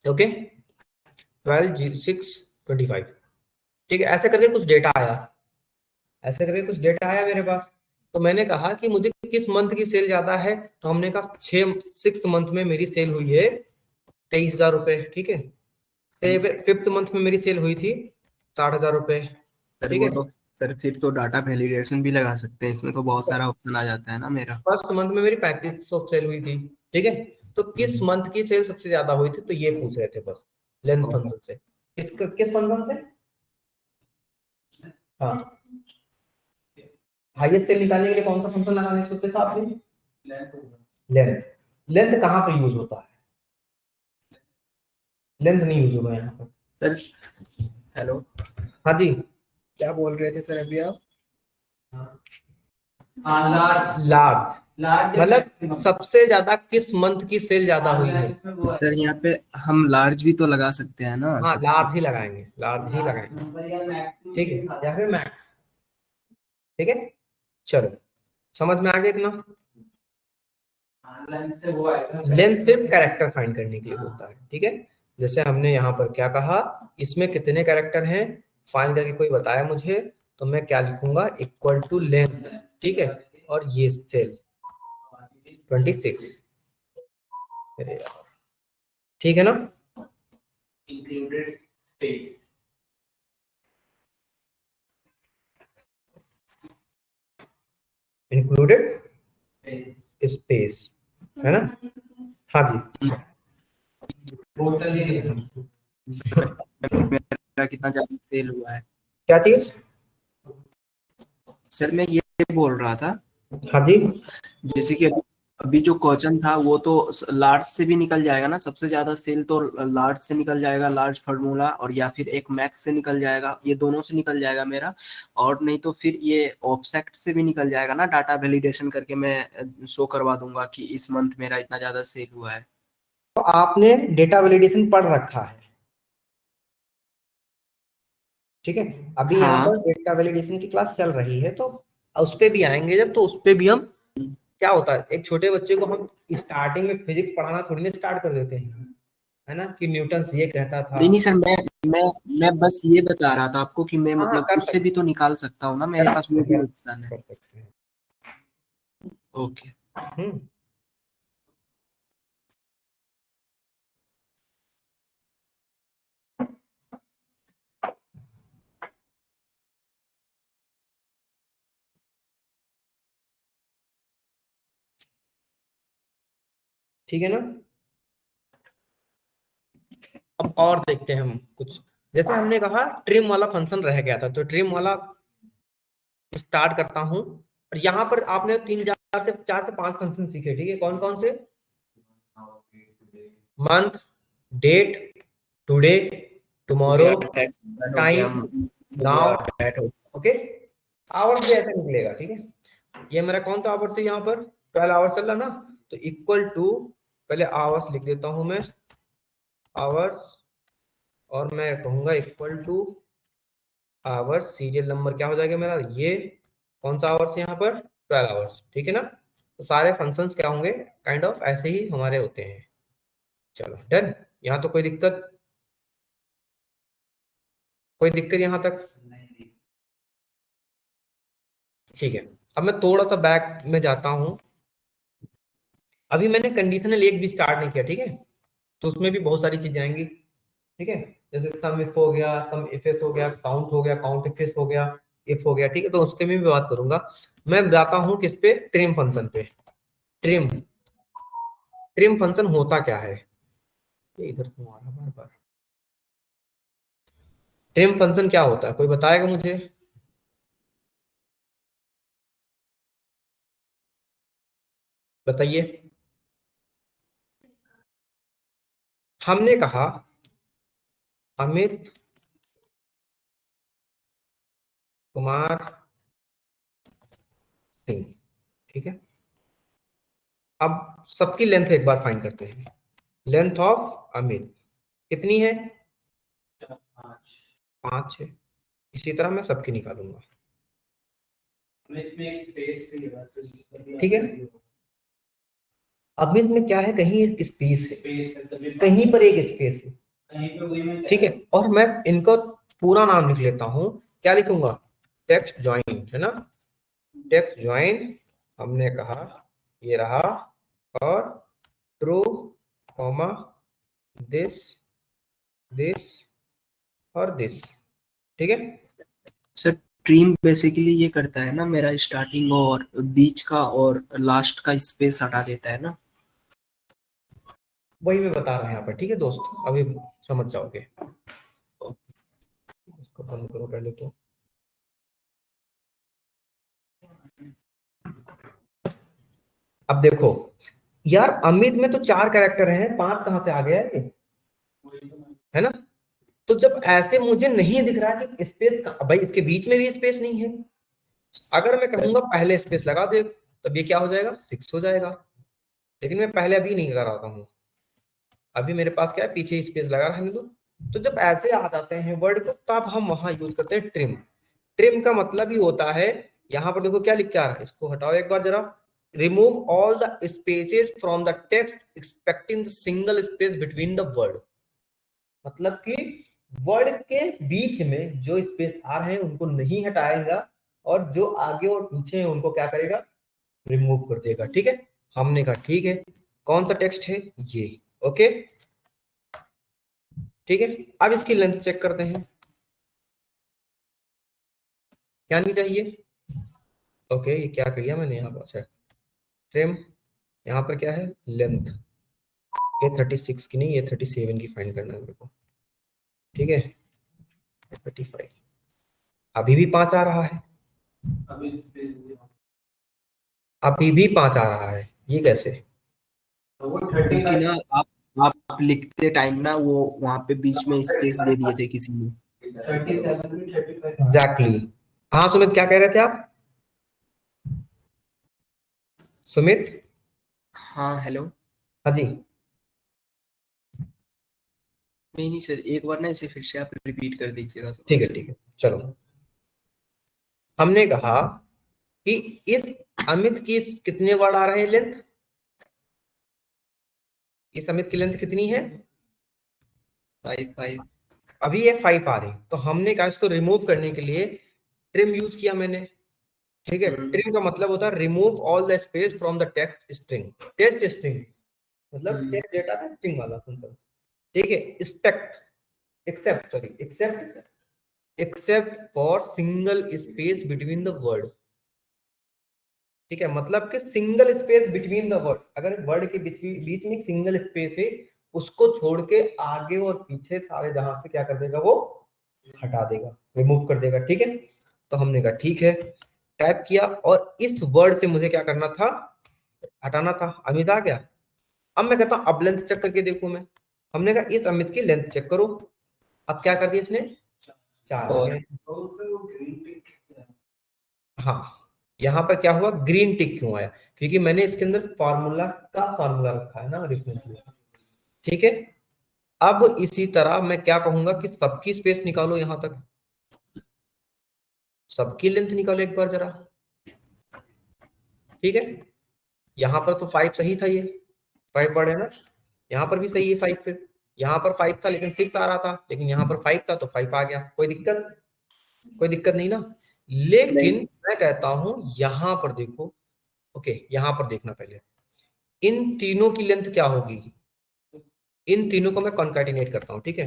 ओके, 12/06/25, ठीक है, ऐसे करके कुछ डेटा आया, ऐसे करके कुछ डेटा आया मेरे पास, तो मैंने कहा कि मुझे किस मंथ की सेल ज्यादा है, तो हमने कहा 6th मंथ में मेरी सेल हुई है 23,000 रुपए, ठीक है, 5th मंथ में मेरी सेल हुई थी 60,000 रुपए, ठीक है, तो सर फिर तो डाटा वैलिडेशन भी लगा सकते हैं, इसमें तो बहुत सारा ऑप्शन आ जाता है ना मेरा। 1st मंथ में मेरी 3500 सेल हुई थी, ठीक है, तो किस मंथ की सेल सबसे ज्यादा हुई थी, तो ये पूछ रहे थे बस लेंथ फंक्शन से, किस फंक्शन से, हाँ, हाईएस्ट सेल निकालने के लिए कौन सा फंक्शन लगाने सोचे था आपने, लेंथ, लेंथ कहाँ पर यूज होता है, लेंथ नहीं यूज होगा यहाँ पर सर। हेलो, हाँ जी, क्या बोल रहे थे सर अभी आप, लार्ज मतलब सबसे ज्यादा किस मंथ की सेल ज्यादा हुई है, सर यहाँ पे हम लार्ज भी तो लगा सकते हैं ना। हाँ लार्ज ही लगाएंगे, लार्ज ही लगाएंगे, ठीक है, या फिर मैक्स, ठीक है, चलो समझ में आ गया इतना। लेंथ सिर्फ कैरेक्टर फाइंड करने के लिए होता है, ठीक है, जैसे हमने यहाँ पर क्या कहा, इसमें कितने कैरेक्टर हैं फाइंड करके कोई बताया मुझे, तो मैं क्या लिखूंगा, इक्वल टू लेंथ, ठीक है, और ये सेल 26, ठीक है ना, इंक्लूडेड स्पेस, इंक्लूडेड स्पेस, है ना, हाँ जी, टोटल ये मेरा कितना ज्यादा सेल हुआ है। क्या चीज, सर मैं ये बोल रहा था, हाँ जी, जैसे कि अभी जो क्वेश्चन था वो तो लार्ज से भी निकल जाएगा ना, सबसे ज्यादा सेल तो लार्ज से निकल जाएगा, लार्ज फार्मूला, और या फिर एक मैक्स से निकल जाएगा, ये दोनों से निकल जाएगा मेरा, और नहीं तो फिर ये ऑब्जेक्ट से भी निकल जाएगा ना, डाटा वैलिडेशन करके मैं शो करवा दूंगा कि इस मंथ मेरा इतना ज्यादा सेल हुआ है। तो आपने डेटा वैलिडेशन पढ़ रखा है, ठीक है, अभी यहाँ हाँ। पर डेटा वैलिडेशन की क्लास चल रही है, तो उस पे भी आएंगे जब, तो उस पे भी हम, क्या होता है, एक छोटे बच्चे को हम स्टार्टिंग में फिजिक्स पढ़ाना थोड़ी ना स्टार्ट कर देते हैं, है ना, कि न्यूटन ये कहता था, नहीं सर, मैं बस ये बता रहा था आपको कि मैं हाँ, मतलब कर उससे भी तो निकाल सकता हूँ ना, मेरे पास वो भी ऑप्शन है। कर सकते हैं। ओके। हम्म, ठीक है ना। अब और देखते हैं हम कुछ, जैसे हमने कहा ट्रिम वाला फंक्शन रह गया था, तो ट्रिम वाला स्टार्ट करता हूं। और यहाँ पर आपने 4 से 5 फंक्शन सीखे, ठीक है। कौन कौन से? Month, date, today, tomorrow, time, now, okay. Hours भी ऐसे निकलेगा, ठीक है। ये मेरा कौन सा आवर्स है यहाँ पर? 12 आवर्स चल रहा ना, तो इक्वल टू, पहले आवर्स लिख देता हूं मैं, आवर्स, और मैं कहूंगा equal two hours, serial number क्या हो जाएगा मेरा, ये कौन सा आवर्स है यहाँ पर? 12 आवर्स, ठीक है ना। तो सारे फंक्शंस क्या होंगे, काइंड ऑफ ऐसे ही हमारे होते हैं। चलो डन, यहाँ तो कोई दिक्कत, कोई दिक्कत यहाँ तक? ठीक है। अब मैं थोड़ा सा बैक में जाता हूं। अभी मैंने कंडीशनल एक भी स्टार्ट नहीं किया, ठीक है। तो उसमें भी बहुत सारी चीजें आएंगी, ठीक है। जैसे सम इफ हो गया, सम इफ हो गया, काउंट हो गया, काउंट इफ हो गया, इफ हो गया, ठीक है। तो उसके में भी बात करूंगा। मैं जाता हूं किस पे? ट्रिम फंक्शन पे। ट्रिम, ट्रिम फंक्शन होता क्या है? ये इधर क्यों आ रहा बार बार? ट्रिम फंक्शन क्या होता है, कोई बताएगा मुझे? बताइए। हमने कहा अमित कुमार सिंह, ठीक है। अब सबकी लेंथ एक बार फाइंड करते हैं। लेंथ ऑफ अमित कितनी है? 5 है। इसी तरह मैं सबकी निकालूंगा, ठीक है। अमित में क्या है, कहीं एक स्पेस है, कहीं पर एक स्पेस है, ठीक है। और मैं इनका पूरा नाम लिख लेता हूं, क्या लिखूंगा? टेक्स्ट ज्वाइन, है ना। टेक्स्ट ज्वाइन हमने कहा ये रहा, और ट्रू कॉमा दिस, दिस और दिस, ठीक है। सर ट्रिम बेसिकली ये करता है ना, मेरा स्टार्टिंग और बीच का और लास्ट का स्पेस हटा देता है ना। वही मैं बता रहा हूं यहाँ पर, ठीक है दोस्त, अभी समझ जाओगे। इसको बंद करो पहले तो। अब देखो यार, अमित में तो 4 कैरेक्टर हैं, 5 कहां से आ गया ये, है ना। तो जब ऐसे मुझे नहीं दिख रहा कि स्पेस, भाई इसके बीच में भी स्पेस नहीं है। अगर मैं कहूंगा पहले स्पेस लगा दे, तब ये क्या हो जाएगा? 6 हो जाएगा। लेकिन मैं पहले अभी नहीं लगा रहा हूँ, अभी मेरे पास क्या है, पीछे स्पेस लगा रहने दो। तो जब ऐसे आ जाते हैं वर्ड को, तब हम वहां यूज करते हैं ट्रिम। ट्रिम का मतलब ही होता है, यहाँ पर देखो क्या लिख के आ रहा है, इसको हटाओ एक बार जरा। Remove all the spaces from the text expecting the single space between the word. मतलब कि वर्ड के बीच में जो स्पेस आ रहे हैं उनको नहीं हटाएगा, और जो आगे और पीछे हैं उनको क्या करेगा? रिमूव कर देगा, ठीक है। हमने कहा ठीक है, कौन सा टेक्स्ट है ये, ओके, ठीक है। अब इसकी लेंथ चेक करते हैं, क्या नहीं चाहिए, ओके। ये क्या किया मैंने यहाँ पर? ट्रिम, यहाँ पर क्या है? लेंथ। ये 36 की नहीं, ये 37 की फाइंड करना है मेरे को, ठीक है। 35, अभी भी 5 आ रहा है, अभी भी 5 आ रहा है, ये कैसे? क्योंकि ना आप लिखते टाइम ना वो वहां पे बीच में स्पेस दे दिए थे किसी ने। एग्जैक्टली। हाँ सुमित, क्या कह रहे थे आप? सुमित, हाँ हेलो। हाँ जी। नहीं नहीं सर, एक बार ना इसे फिर से आप रिपीट कर दीजिएगा ठीक थोड़ा है, सा। ठीक है, चलो। हमने कहा कि इस अमित की कितने वर्ड आ रहे हैं लेंथ, इस अमित की लेंथ कितनी है? 5 5। अभी ये 5 आ रही, तो हमने कहा इसको रिमूव करने के लिए ट्रिम यूज किया मैंने, ठीक है। ट्रिम का मतलब होता है remove all the space from the text string. Text string मतलब टेक्स्ट डेटा का स्ट्रिंग वाला फंक्शन, ठीक है। Except for single space between the word, ठीक है। मतलब कि single space between the word, अगर वर्ड के बीच में सिंगल स्पेस है उसको छोड़ के आगे और पीछे सारे जहां से क्या कर देगा, वो हटा देगा, रिमूव कर देगा, ठीक है। तो हमने कहा ठीक है, टाइप किया और इस वर्ड से मुझे क्या करना था, हटाना था। अमित आ गया। अब मैं कहता हूं अब लेंथ चेक करके देखूं मैं, हमने कहा इस अमित की लेंथ चेक करो। अब क्या कर दिया इसने, 4 आ गया। हाँ, यहाँ पर क्या हुआ, ग्रीन टिक क्यों आया, क्योंकि मैंने इसके अंदर फार्मूला रखा है ना, रेफरेंस में, ठीक है। अब इसी तरह मैं क्या कहूंगा कि सबकी स्पेस निकालो, यहां तक सबकी लेंथ निकालो एक बार जरा, ठीक है। यहां पर तो 5 सही था, ये 5 वर्ड है ना, यहाँ पर भी सही है 5, फिर यहाँ पर 5 था लेकिन 6 आ रहा था, लेकिन यहाँ पर 5 था तो 5 आ गया, कोई दिक्कत नहीं ना। लेकिन नहीं। मैं कहता हूं यहां पर देखो, ओके यहां पर देखना पहले, इन तीनों की लेंथ क्या होगी, इन तीनों को मैं कॉन्कैटिनेट करता हूं, ठीक है।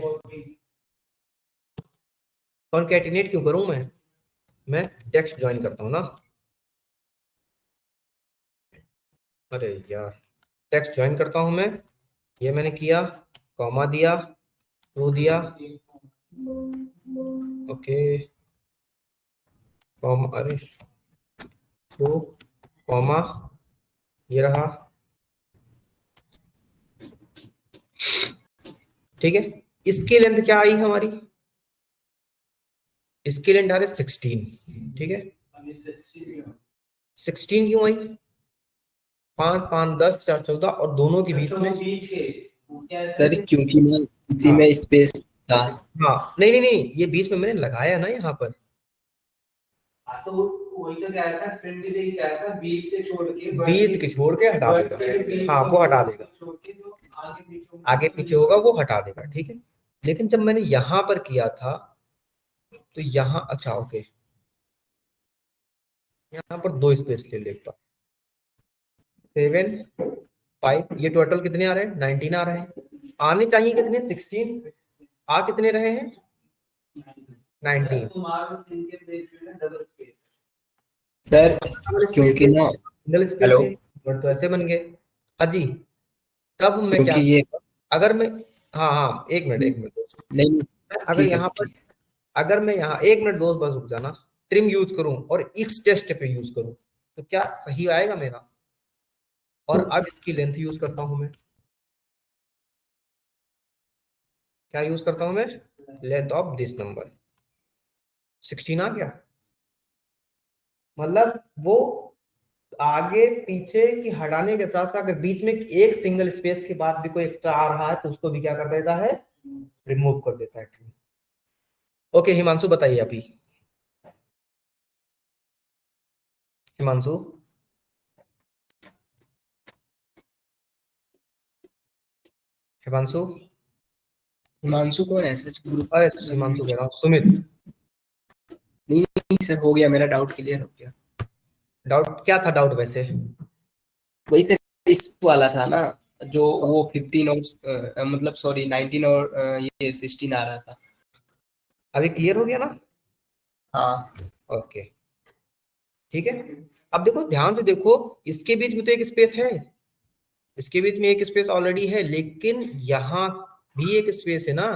कॉन्कैटिनेट क्यों करूं मैं टेक्स्ट ज्वाइन करता हूं ना, अरे यार टेक्स्ट ज्वाइन करता हूं मैं, ये मैंने किया, कॉमा दिया, टू दिया, ओके, कॉमा, अरे टू, कॉमा, ये रहा, ठीक है। इसकी लेंथ क्या आई हमारी, इसकी लेंथ आ रही 16, ठीक है। 16 क्यों आई, 5 5 10 4 14 और दोनों के बीच में, सर क्योंकि ना इसी हाँ में स्पेस था। हाँ, नहीं, ये बीच में मैंने लगाया ना यहाँ पर, तो वही तो क्या था, फ्रेंड ने क्या था, बीच के छोड़ के हटा देगा, हाँ वो हटा देगा, छोड़ के जो आगे पीछे होगा वो हटा देगा, ठीक है। लेकिन जब मैंने यहां पर किया था तो यहाँ, अच्छा ओके, यहाँ पर 2 स्पेस ले लेता, 7 5, ये टोटल कितने आ रहे हैं, 19 आ रहे हैं, आने चाहिए कितने, 16, आ कितने रहे हैं, 19। सर क्योंकि ना, सिंगल स्पेस हेलो, है, वर्ड तो ऐसे बन गए, हाँ जी। तब मैं क्या, क्योंकि ये अगर मैं, हाँ एक मिनट दोस्त, नहीं, अगर ठीक है यहाँ सर, पर, ठीक अगर मैं यहाँ 1 मिनट दोस्त बस रुक जाना, ट्रिम यूज करूं और एक्स टेस्ट पे यूज करूं तो क्या सही आएगा मेरा, और अब इसकी लेंथ यूज करता हूं मैं, क्या यूज करता हूं मैं, लेंथ ऑफ दिस नंबर, 16 आ गया। मतलब वो आगे पीछे की हटाने के साथ साथ अगर बीच में एक सिंगल स्पेस के बाद भी कोई एक्स्ट्रा आ रहा है तो उसको भी क्या कर देता है, रिमूव कर देता है। ओके हिमांशु बताइए अभी, हिमांशु, हिमांशु, हिमांशु कौन है सर ग्रुप? अरे हिमांशु कह रहा हूँ, सुमित। नहीं सर, हो गया, मेरा डाउट क्लियर हो गया। डाउट क्या था, डाउट वैसे, वही सर, इस वाला था ना, जो वो 15 और मतलब सॉरी 19 और ये 16 आ रहा था। अभी क्लियर हो गया ना, हाँ ओके ठीक है। अब देखो ध्यान से देखो, इसके बीच में तो एक स्पेस है, इसके बीच में एक स्पेस ऑलरेडी है, लेकिन यहाँ भी एक स्पेस है ना,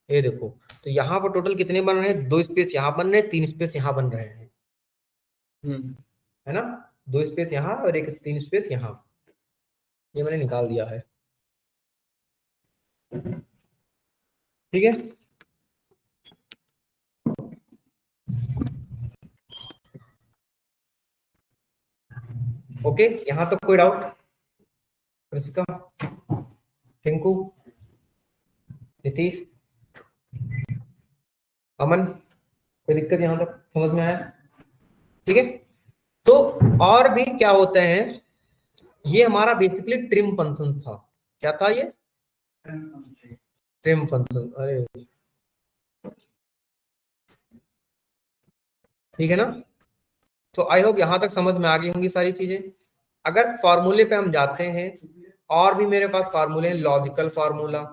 ये देखो। तो यहाँ पर टोटल कितने बन रहे हैं, 2 स्पेस यहाँ बन रहे हैं, 3 स्पेस यहाँ बन रहे हैं, है ना, 2 स्पेस यहाँ और एक 3 स्पेस यहाँ, ये मैंने निकाल दिया है, ठीक है। ओके यहाँ तो कोई डाउट, कृषिका, टिंकू, नीतीश, अमन, कोई दिक्कत यहाँ तक समझ में आया, ठीक है। तो और भी क्या होते हैं, ये हमारा बेसिकली ट्रिम फंक्शन था, क्या था ये, ट्रिम फंक्शन, अरे ठीक है ना। तो आई होप यहां तक समझ में आ गई होंगी सारी चीजें। अगर फॉर्मूले पे हम जाते हैं, और भी मेरे पास फार्मूले हैं, लॉजिकल फार्मूला,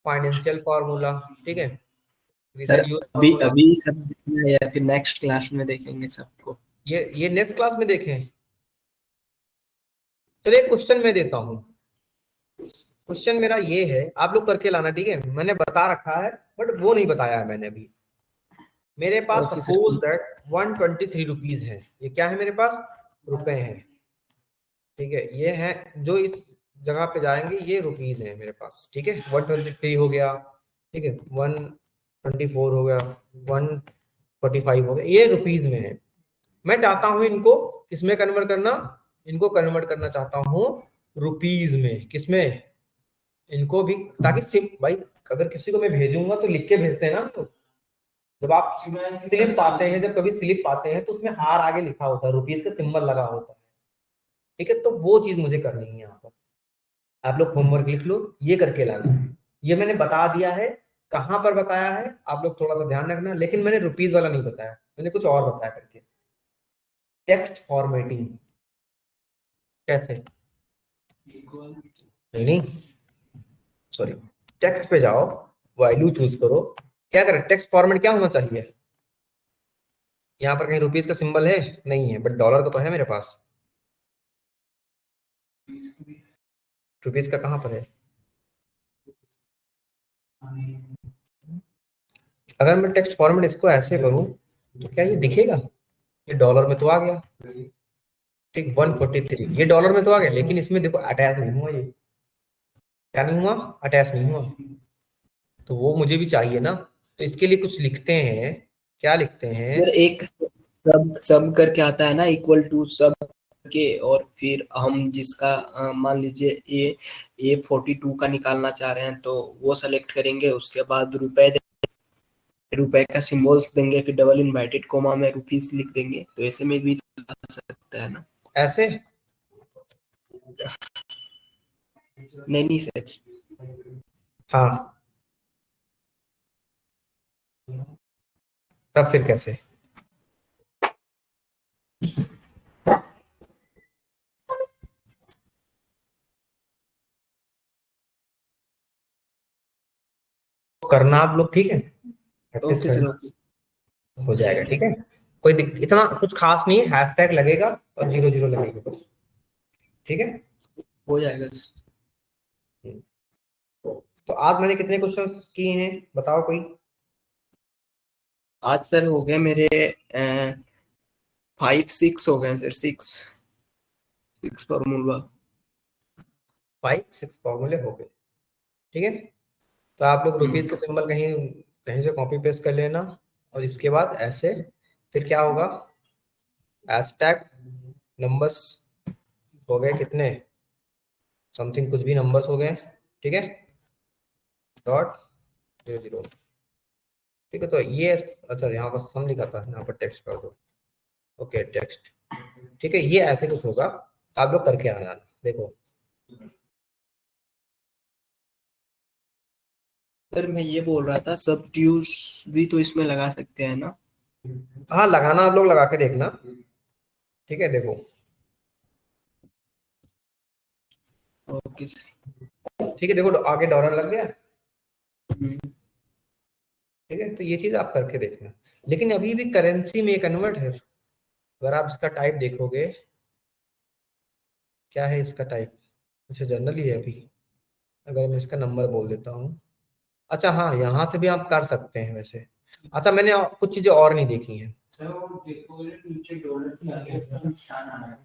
फाइनेंशियल फार्मूला, ठीक है, सर रीसेंट यूज अभी फार्मूला। अभी सब देखना है या फिर नेक्स्ट क्लास में देखेंगे सबको? ये नेक्स्ट क्लास में देखें। चलिए क्वेश्चन मैं देता हूँ। क्वेश्चन मेरा ये है, आप लोग करके लाना, ठीक है, मैंने बता रखा है बट वो नहीं बताया है मैंने अभी। मेरे पास okay sir. Suppose that 123 rupees है, ये क्या है मेरे पास, रुपए हैं, ठीक है, ये है जो इस जगह पे जाएंगे, ये रुपीज है मेरे पास, ठीक है, 123 हो गया, ठीक है, 124 हो गया, 145 हो गया, ये रुपीज में है। मैं चाहता हूं इनको किसमें कन्वर्ट करना, इनको कन्वर्ट करना चाहता हूं रुपीज में, किसमें, इनको भी, ताकि सिर्फ भाई अगर किसी को मैं भेजूंगा तो लिख के भेजते हैं ना, तो जब आप स्लिप पाते हैं, जब कभी स्लिप पाते हैं तो उसमें आर आगे लिखा होता है, रुपीज का सिंबल लगा होता है, ठीक है, तो वो चीज मुझे करनी है यहाँ पर। आप लोग होमवर्क लिख लो, ये करके लाना। ये मैंने बता दिया है, कहां पर बताया है आप लोग थोड़ा सा ध्यान रखना, लेकिन मैंने रुपीज वाला नहीं बताया, मैंने कुछ और बताया करके। टेक्स्ट फॉर्मेटिंग कैसे, नहीं सॉरी, टेक्स्ट पे जाओ, वैल्यू चूज करो, क्या करें, टेक्स्ट फॉर्मेट क्या होना चाहिए, यहाँ पर कहीं रुपीज का सिंबल है, नहीं है, बट डॉलर का तो है मेरे पास, रुपीज का कहां पर है, अगर मैं टेक्स्ट फॉर्मेट इसको ऐसे करूं तो क्या ये दिखेगा, ये डॉलर में तो आ गया, ठीक, 143 ये डॉलर में तो आ गया, लेकिन इसमें देखो अटैच नहीं हुआ, ये क्या नहीं हुआ, अटैच नहीं हुआ, तो वो मुझे भी चाहिए ना, तो इसके लिए कुछ लिखते हैं, क्या लिखते हैं, सर एक सब सब करके आता है ना, इक्वल टू सब के, और फिर हम जिसका मान लीजिए ये 42 का निकालना चाह रहे हैं तो वो सेलेक्ट करेंगे, उसके बाद रुपए का सिंबल्स देंगे, फिर डबल इनवर्टेड कोमा में रुपीस लिख देंगे, तो ऐसे में भी आ सकता है ना? ऐसे, नहीं सर। हाँ, तब फिर कैसे, करना आप लोग, ठीक है, प्रैक्टिस ओके सर, करना, ओके। हो जाएगा, ठीक है, कोई इतना कुछ खास नहीं है, हैशटैग लगेगा और 00 लगेगा बस, ठीक है। हो जाएगा सर। तो आज मैंने कितने क्वेश्चन किए हैं बताओ कोई, आज सर हो गए मेरे 5-6 हो गए सर, सिक्स फॉर्मूला। 5-6 फॉर्मूले हो गए, ठीक है। तो आप लोग रुपीज का सिंबल कहीं कहीं से कॉपी पेस्ट कर लेना, और इसके बाद ऐसे, फिर क्या होगा, हैशटैग नंबर्स हो गए कितने, समथिंग कुछ भी नंबर्स हो गए, ठीक है, डॉट 00, ठीक है, तो ये, अच्छा यहाँ पर सम लिखा था, यहाँ पर टेक्स्ट कर दो, ओके टेक्स्ट, ठीक है, ये ऐसे कुछ होगा, आप लोग करके आना, देखो, सर मैं ये बोल रहा था, सब ट्यूज भी तो इसमें लगा सकते हैं ना? हाँ लगाना, आप लोग लगा के देखना, ठीक है, देखो, ओके सर। ठीक है, देखो आगे डॉलर लग गया, हम्म। ठीक है, तो ये चीज आप करके देखना, लेकिन अभी भी करेंसी में कन्वर्ट है, अगर आप इसका टाइप देखोगे, क्या है इसका टाइप, अच्छा जनरल ही है अभी, अगर मैं इसका नंबर बोल देता हूँ, अच्छा हाँ यहाँ से भी आप कर सकते हैं वैसे, अच्छा मैंने कुछ चीजें और नहीं देखी हैं, सर वो देखो नीचे डॉलर की आगे इसका निशान आ रहा है,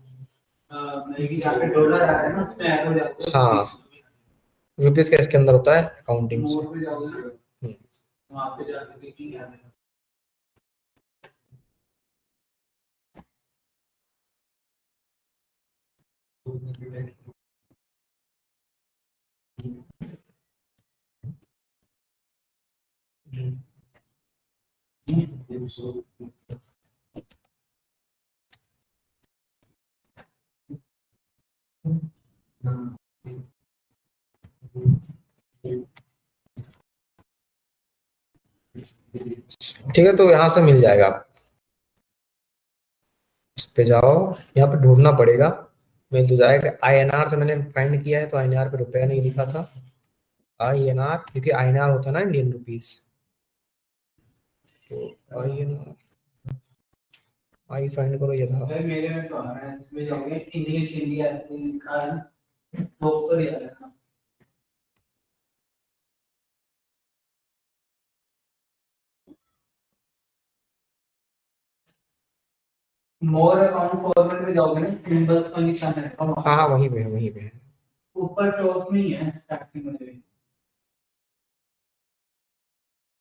मतलब जहाँ पे डॉलर आ रहा है ना उसमें एरो जाता है, हाँ रुपीज का इसके अंदर होता है अकाउंटिंग से, मोड पे जाओगे ना, वहाँ पे जाके देखेंगे आगे। ठीक है, तो यहाँ से मिल जाएगा। इस पे जाओ, यहाँ पे ढूंढना पड़ेगा, मिल तो जाएगा। INR से मैंने फाइंड किया है तो INR पे रुपया नहीं लिखा था, INR, क्योंकि INR होता है ना इंडियन रुपीस, तो INR, आई फाइंड करो, ये था। भाई मेरे में तो आ रहा है, इसमें जाओगे इंग्लिश इंडिया लिखा है तो ऊपर ही आ रहा है। मोर अकाउंट फॉर्मेट में जाओगे ना, सिंबल्स का निशान है हाँ हाँ वहीं पे है, वहीं पे है। ऊपर टॉप में ही है स्टार्टिंग में भी।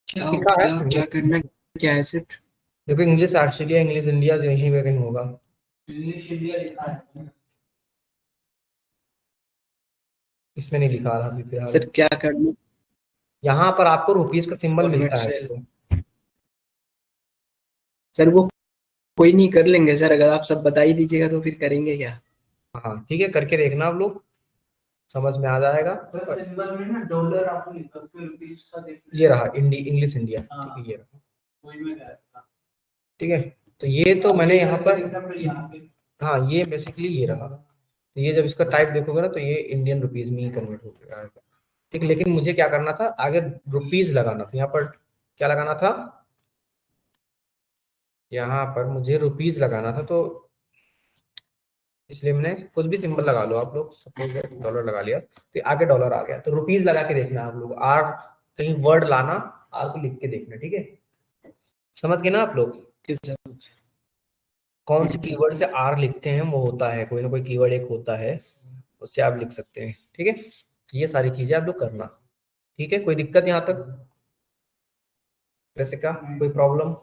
क्या लिखा है क्या क्या करना क्या है सिर्फ? देखो, इंग्लिश ऑस्ट्रेलिया, इंग्लिश इंडिया, जो यहीं पे कहीं होगा। इंग्लिश इंडिया लिखा है। इसमें नहीं लिखा रहा अभी फिलहाल। सर क्या करना? यहाँ पर आपको रुपीस का सिंबल फॉर्मेट मिलता है, से देखो। सर वो कोई नहीं, कर लेंगे सर, अगर आप सब बता ही दीजिएगा तो फिर करेंगे क्या। हाँ ठीक है, करके देखना आप लोग, समझ में आ जाएगा। बस सिंबल में ना डॉलर आपको लिखा है, फिर रुपीस का देखना। ये रहा इंग्लिश इंडिया, हाँ। ठीक है, ये रहा, वही में गया था। ठीक है। तो ये तो मैंने यहाँ पर, यहाँ पे हाँ ये बेसिकली ये रहा। तो ये जब इसका टाइप देखोगे ना तो ये इंडियन रुपीस में ही कन्वर्ट हो जाएगा, ठीक है। लेकिन मुझे क्या करना था, आगे रुपीस लगाना था, यहाँ पर क्या लगाना था, यहाँ पर मुझे रुपीस लगाना था, तो इसलिए मैंने कुछ भी सिंबल लगा लो आप लोग, सपोज डॉलर लगा लिया तो आगे डॉलर आ गया। तो रुपीस लगा के देखना आप लोग, आर कहीं वर्ड लाना, आर को लिख के देखना, ठीक है। समझ गए ना आप लोग, किस सर? कौन से कीवर्ड से आर लिखते हैं, वो होता है कोई ना कोई कीवर्ड एक होता है, उससे आप लिख सकते हैं, ठीक है। ये सारी चीजें आप लोग करना, ठीक है। कोई दिक्कत यहाँ तक, वैसे क्या कोई प्रॉब्लम?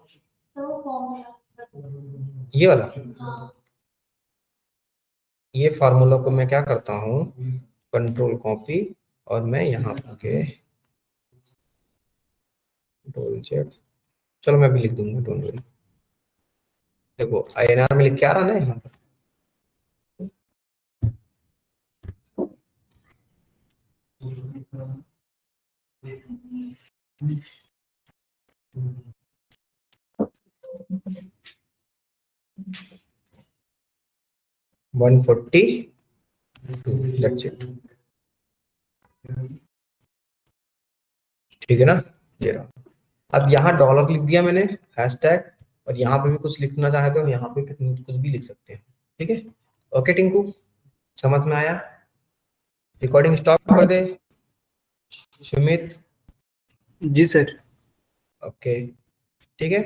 ये वाला, ये फार्मूला को मैं क्या करता हूँ, कंट्रोल कॉपी, और मैं यहाँ के कंट्रोल जेड, चलो मैं भी लिख दूंगा, डोंट वरी। देखो INR में लिख के आ रहा ना यहाँ पर, 140, दैट्स इट, ठीक है ना। ये रहा। अब यहाँ डॉलर लिख दिया मैंने, हैशटैग, और यहाँ पे भी कुछ लिखना चाहे तो यहाँ पे कुछ भी लिख सकते हैं, ठीक है। ओके टिंकू, समझ में आया? रिकॉर्डिंग स्टॉप कर दे सुमित। जी सर। ओके, ठीक है।